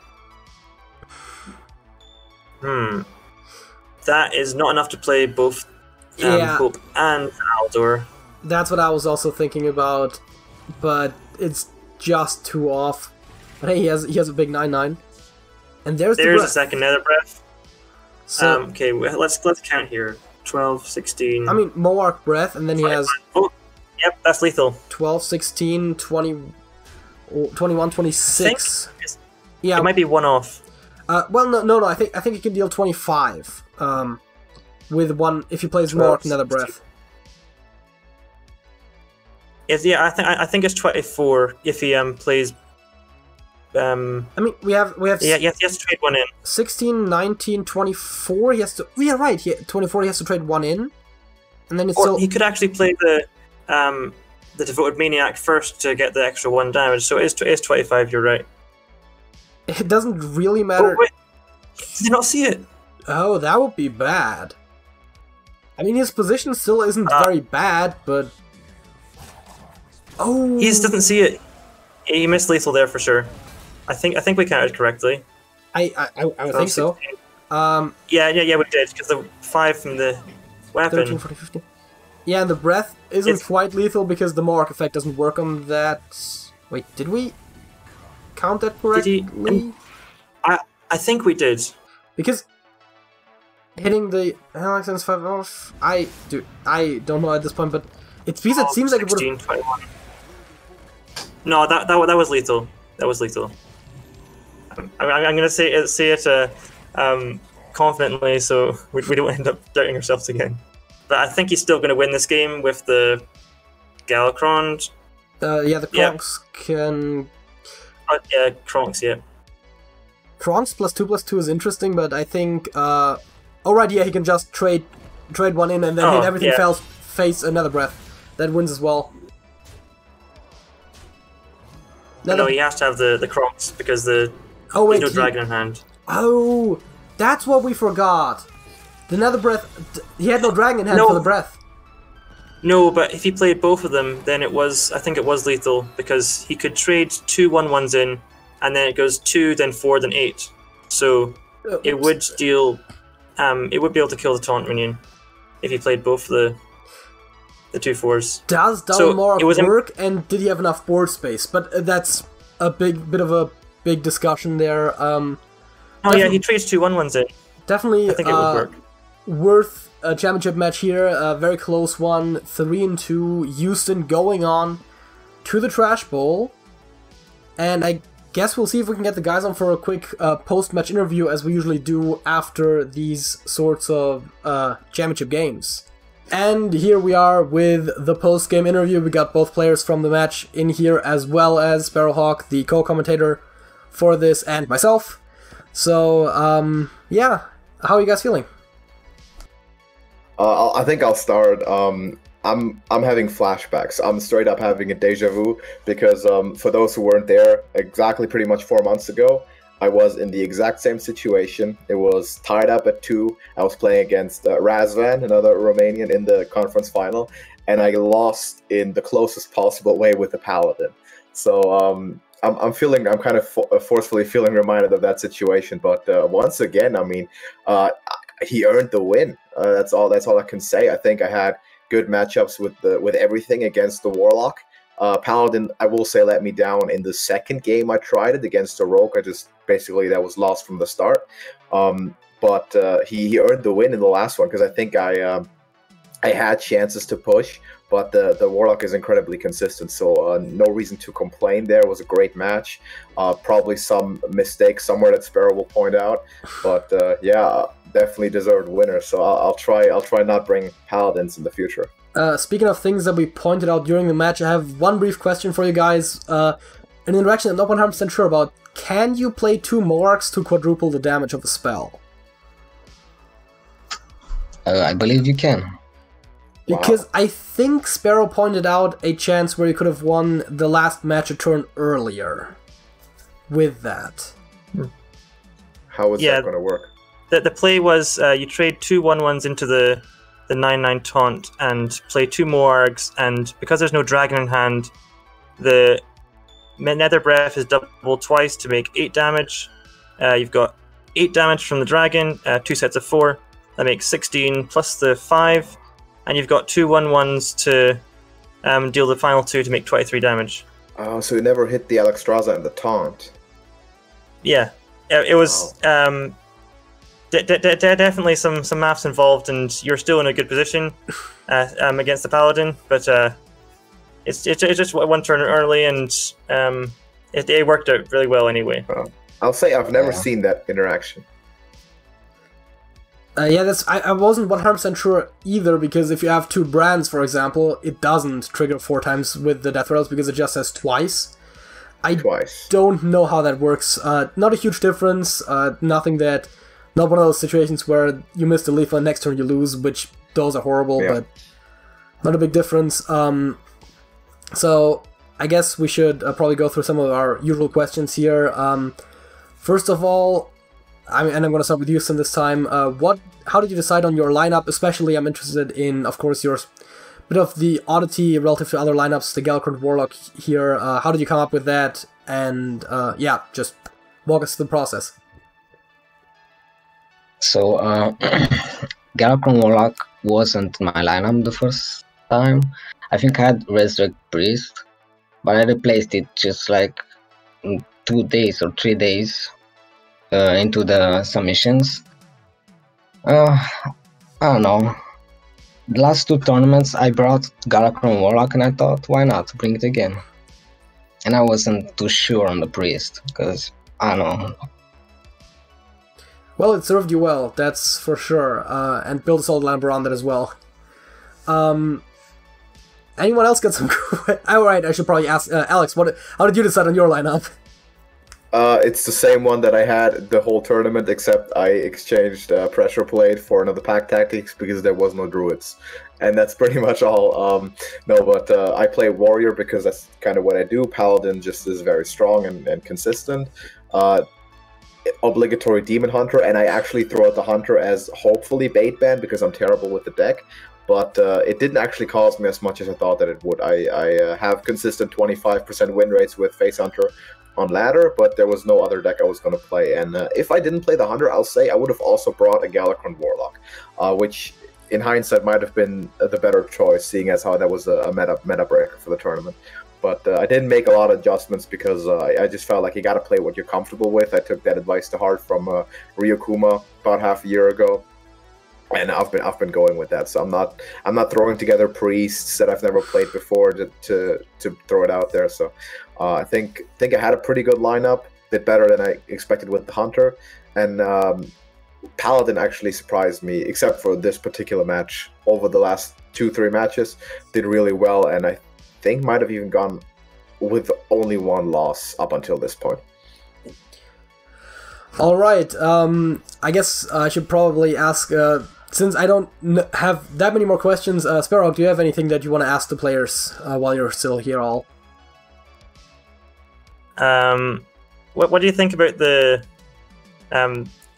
That is not enough to play both Hope and Aldor. That's what I was also thinking about, but it's just too off. But hey, he has a big 9/9, and there's a second Nether Breath. So, okay, let's count here. 12, 16. I mean, Moark Breath, and then 21. He has. Oh, yep, that's lethal. 12, 16, 20, 21, 26. Yeah, it might be one off. Well, no. I think he can deal 25. With one if he plays Moark Nether Breath. Yeah, I think it's 24 if he plays. I mean, we have. Yeah, he has to trade one in. 16, 19, 24. He has to. Yeah, right. 24. He has to trade one in, and then it's or still. He could actually play the Devoted Maniac first to get the extra 1 damage. So it is 25. You're right. It doesn't really matter. Oh, wait. Did you not see it? Oh, that would be bad. I mean, his position still isn't very bad, but. Oh. He just doesn't see it. He missed lethal there for sure. I think we counted correctly. I would think so. Yeah, we did, because the 5 from the weapon. 13, 14, 15. Yeah, and the breath isn't quite lethal because the Moark effect doesn't work on that. Wait, did we count that correctly? I think we did. Because hitting the Alex and 5 off, I don't know at this point, but it seems like it would have. 21. No, that was lethal. That was lethal. I'm gonna say it confidently, so we don't end up doubting ourselves again. But I think he's still gonna win this game with the Galakrond. Yeah, the Kronks can. Yeah, Kronks. Yeah. Kronks +2/+2 is interesting, but I think. Oh right, yeah, he can just trade one in and then hit everything face another breath. That wins as well. No, he has to have the Kronks because there's no dragon in hand. Oh, That's what we forgot. The Nether Breath, he had no dragon in hand for the breath. No, but if he played both of them, then I think it was lethal, because he could trade 2 1/1s in, and then it goes 2, then 4, then 8. So it would deal, it would be able to kill the taunt minion if he played both the 2 4s. Does double more work, and did he have enough board space? But that's a bit of a big discussion there. Oh yeah, he trades 2 1/1s in. Definitely, I think it would work. Worth a championship match here. A very close one. 3-2. Iustin going on to the Trash Bowl, and I guess we'll see if we can get the guys on for a quick post-match interview, as we usually do after these sorts of championship games. And here we are with the post-game interview. We got both players from the match in here, as well as Sparrowhawk, the co-commentator for this, and myself. So, yeah, how are you guys feeling? I think I'll start. I'm having flashbacks. I'm straight up having a deja vu, because for those who weren't there, exactly pretty much 4 months ago, I was in the exact same situation. It was tied up at 2. I was playing against Razvan, another Romanian, in the conference final, and I lost in the closest possible way with the Paladin. So I'm kind of forcefully feeling reminded of that situation. But once again, I mean, he earned the win. That's all I can say. I think I had good matchups with everything against the Warlock. Paladin, I will say, let me down in the second game I tried it against the Rogue. That was lost from the start. But he earned the win in the last one, because I think I had chances to push, but the Warlock is incredibly consistent, so no reason to complain there. It was a great match. Probably some mistakes somewhere that Sparrow will point out, but yeah, definitely deserved winner. So I'll try not bring Paladins in the future. Speaking of things that we pointed out during the match, I have one brief question for you guys. An interaction I'm not 100% sure about. Can you play 2 Moarks to quadruple the damage of a spell? I believe you can. Because I think Sparrow pointed out a chance where he could have won the last match a turn earlier with that. How is that going to work? The play was you trade 2 1/1s into the 9/9 taunt and play 2 Moargs, and because there's no dragon in hand, the Nether Breath is doubled twice to make 8 damage. You've got 8 damage from the dragon, 2 sets of 4. That makes 16 plus the 5. And you've got 2 1/1s to deal the final 2 to make 23 damage. Oh, so you never hit the Alexstrasza and the taunt. Yeah, it was definitely some maths involved, and you're still in a good position against the Paladin. But it's just 1 turn early, and it worked out really well anyway. I'll say I've never seen that interaction. Yeah, I wasn't 100% sure either, because if you have 2 brands, for example, it doesn't trigger 4 times with the Death Rails, because it just says twice. I don't know how that works. Not a huge difference. Not one of those situations where you miss the leaf and next turn you lose, which those are horrible, but not a big difference. So I guess we should probably go through some of our usual questions here. First of all, and I'm going to start with Iustin this time. How did you decide on your lineup? Especially, I'm interested in, of course, your bit of the oddity relative to other lineups, the Galcrant Warlock here. How did you come up with that? And yeah, just walk us through the process. So, Galcrant Warlock wasn't my lineup the first time. I think I had Resurrect Priest, but I replaced it just like 2 days or 3 days into the submissions. I don't know. The last 2 tournaments I brought Galcrant Warlock, and I thought, why not bring it again? And I wasn't too sure on the Priest, because I don't know. Well, it served you well, that's for sure, and build a solid lineup around that as well. Anyone else got some... Alright, I should probably ask Alex, how did you decide on your lineup? It's the same one that I had the whole tournament, except I exchanged Pressure Plate for another Pack Tactics because there was no Druids. And that's pretty much all. I play Warrior because that's kind of what I do. Paladin just is very strong and consistent. obligatory Demon Hunter, and I actually throw out the Hunter as hopefully bait ban because I'm terrible with the deck. But it didn't actually cost me as much as I thought that it would. I have consistent 25% win rates with Face Hunter on ladder, but there was no other deck I was going to play. And if I didn't play the Hunter, I'll say I would have also brought a Galakron Warlock, which in hindsight might have been the better choice, seeing as how that was a meta breaker for the tournament. But I didn't make a lot of adjustments because I just felt like you got to play what you're comfortable with. I took that advice to heart from Ryukuma about half a year ago, and I've been going with that. So I'm not throwing together priests that I've never played before to throw it out there. So I think I had a pretty good lineup, a bit better than I expected with the Hunter, and Paladin actually surprised me, except for this particular match. Over the last 2-3 matches, did really well, and I think might have even gone with only one loss up until this point. All right, I guess I should probably ask, since I don't have that many more questions, Sparrow, do you have anything that you want to ask the players while you're still here all? What do you think about the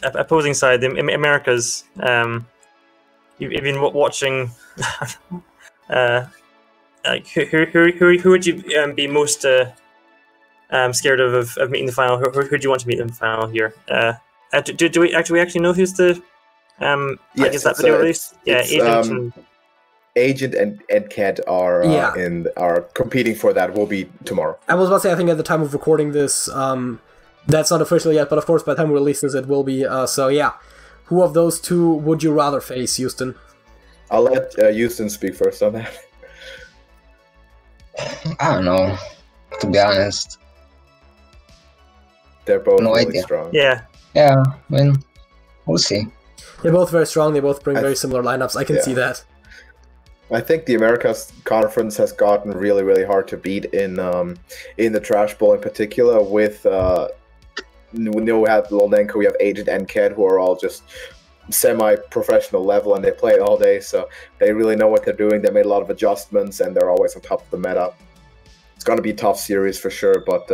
opposing side, the Americas? You've been watching. Like who would you be most scared of meeting the final? Who do you want to meet in the final here? Do we actually know who's the? Yes, like, is that video released? Yeah, Agent and Ked are are competing for that. Will be tomorrow. I was about to say, I think at the time of recording this, that's not official yet, but of course by the time we release this, it will be. So yeah, who of those two would you rather face, Iustin? I'll let Iustin speak first on that. I don't know, to be honest. They're both really strong. Yeah. Yeah, I mean, we'll see. They're both very strong, they both bring very similar lineups, I can see that. I think the Americas Conference has gotten really, really hard to beat in the Trash Bowl in particular. With we have Loldenko, we have Agent and Ked, who are all just semi-professional level, and they play it all day, so they really know what they're doing. They made a lot of adjustments, and they're always on top of the meta. It's going to be a tough series for sure, but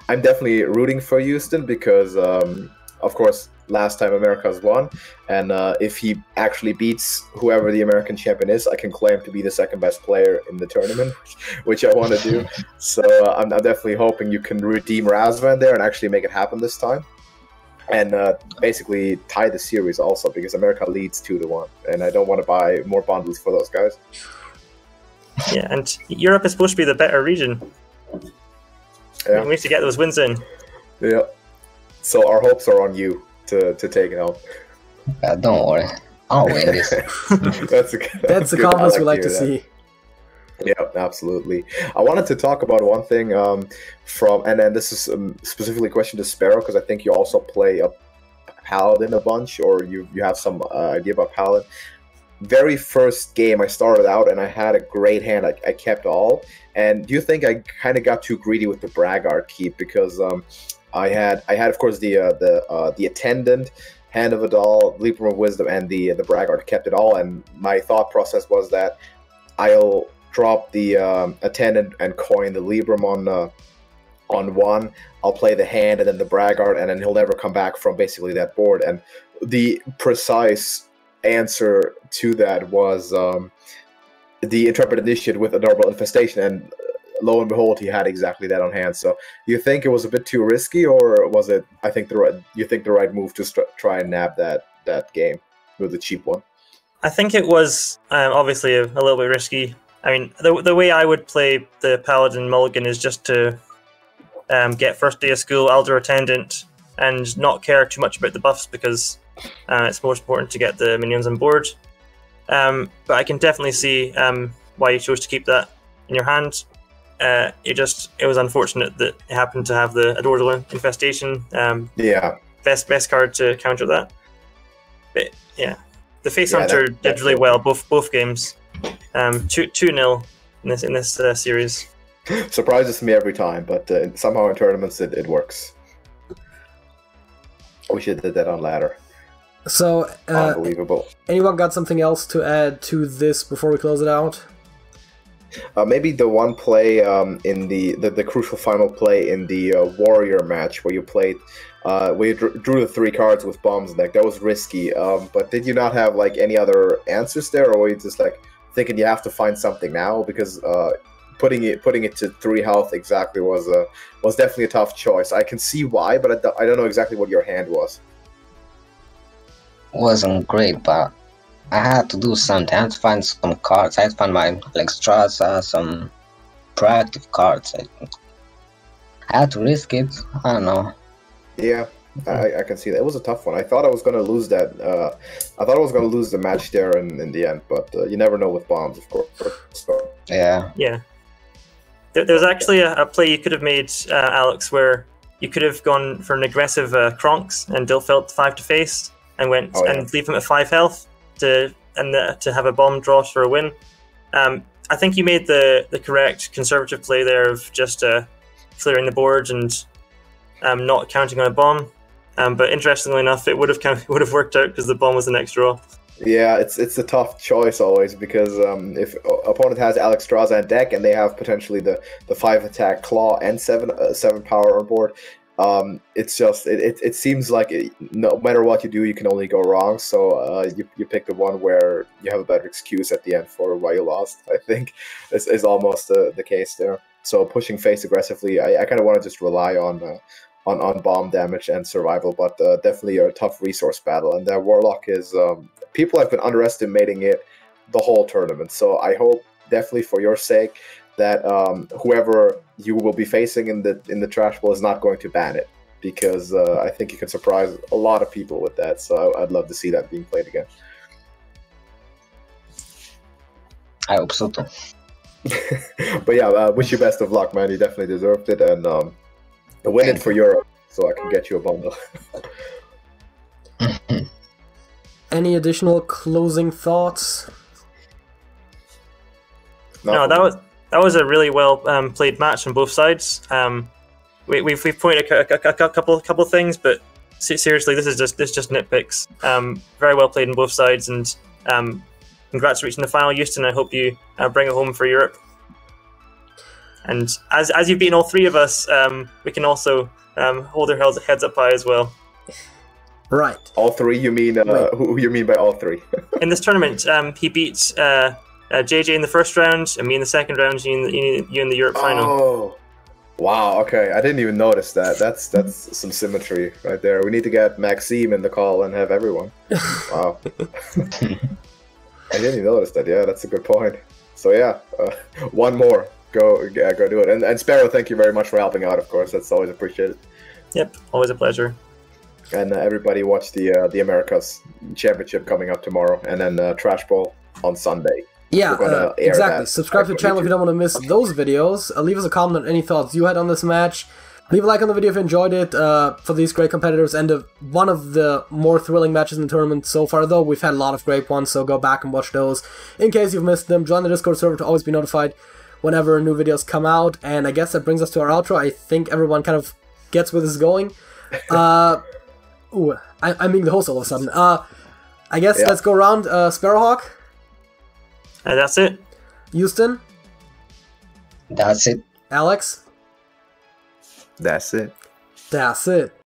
I'm definitely rooting for Iustin because, of course, last time America's won, and if he actually beats whoever the American champion is, I can claim to be the second best player in the tournament, which I want to do. So I'm definitely hoping you can redeem Razvan there and actually make it happen this time. And basically tie the series also, because America leads 2-1, and I don't want to buy more bundles for those guys. Yeah, and Europe is supposed to be the better region. Yeah. We need to get those wins in. Yeah. So our hopes are on you to take it home. Don't worry, I'll win this. That's the confidence we like to see. Yeah, absolutely. I wanted to talk about one thing and then this is specifically a question to Sparrow, because I think you also play a Paladin a bunch, or you have some idea about Paladin. Very first game I started out and I had a great hand. I kept all. And do you think I kind of got too greedy with the Braggart keep? Because I had of course the Attendant, Hand of Adal, Libram of Wisdom, and the Braggart. Kept it all, and my thought process was that I'll drop the Attendant and coin the Libram on one. I'll play the hand and then the Braggart, and then he'll never come back from basically that board. And the precise answer to that was the Intrepid Initiate with Adorable Infestation, and lo and behold, he had exactly that on hand. So you think it was a bit too risky, or was it, you think the right move to try and nab that game with the cheap one? I think it was obviously a little bit risky. I mean, the way I would play the Paladin Mulligan is just to get first day of school, Elder Attendant, and not care too much about the buffs, because it's more important to get the minions on board. But I can definitely see why you chose to keep that in your hand. It was unfortunate that it happened to have the Adorable Infestation. Best card to counter that. But yeah, the Face Hunter did really well both games. 2-0 in this series. Surprises me every time, but somehow in tournaments it works. We should have did that on ladder. So, unbelievable. Anyone got something else to add to this before we close it out? Maybe the one play in the crucial final play in the warrior match where you played, where you drew the 3 cards with bombs deck. That was risky. But did you not have like any other answers there, or were you just like thinking you have to find something now? Because putting it to 3 health exactly was definitely a tough choice. I can see why, but I don't know exactly what your hand was. Wasn't great, but I had to do something. I had to find some cards. I had to find my Alexstrasza, some proactive cards. I had to risk it. I don't know. Yeah, I can see that. It was a tough one. I thought I was going to lose that. I thought I was going to lose the match there in the end, but you never know with bombs, of course. So. Yeah. Yeah. There's actually a play you could have made, Alex, where you could have gone for an aggressive Kronks and Dilfelt 5 to face and and leave him at 5 health to have a bomb draw for a win. I think you made the correct conservative play there of just clearing the board and not counting on a bomb. But interestingly enough, it would have worked out because the bomb was the next draw. Yeah, it's a tough choice always, because if opponent has Alexstrasza and deck and they have potentially the 5 attack claw and 7 power on board, it's just it seems like no matter what you do, you can only go wrong. So you pick the one where you have a better excuse at the end for why you lost. I think is almost the case there. So pushing face aggressively, I kind of want to just rely on bomb damage and survival, but definitely a tough resource battle. And that Warlock is people have been underestimating it the whole tournament. So I hope definitely for your sake that whoever you will be facing in the Trash Bowl is not going to ban it, because I think you can surprise a lot of people with that. So I'd love to see that being played again. I hope so too. But yeah, wish you best of luck, man. You definitely deserved it, and win it for Europe so I can get you a bundle. Any additional closing thoughts? No, that was a really well played match on both sides. We've pointed a couple things, but seriously, this is just nitpicks. Very well played on both sides, and congrats for reaching the final, Iustin. I hope you bring it home for Europe. And as you've beaten all 3 of us, we can also hold our heads up high as well. Right. All 3? You mean who you mean by all 3? In this tournament, he beat JJ in the first round, and me in the second round, you in the Europe final. Oh, wow. Okay, I didn't even notice that. That's some symmetry right there. We need to get Maxime in the call and have everyone. Wow. I didn't even notice that. Yeah, that's a good point. So yeah, one more. Go do it. And Sparrow, thank you very much for helping out. Of course, that's always appreciated. Yep, always a pleasure. And everybody watch the Americas Championship coming up tomorrow, and then Trash Bowl on Sunday. Yeah, exactly. Subscribe to the channel if you don't want to miss those videos. Leave us a comment on any thoughts you had on this match. Leave a like on the video if you enjoyed it. For these great competitors, and one of the more thrilling matches in the tournament so far, though we've had a lot of great ones, so go back and watch those. In case you've missed them, join the Discord server to always be notified whenever new videos come out. And I guess that brings us to our outro. I think everyone kind of gets where this is going. Ooh, I'm being the host all of a sudden. I guess let's go around. Sparrowhawk? That's it. Iustin? That's it. Alex? That's it. That's it.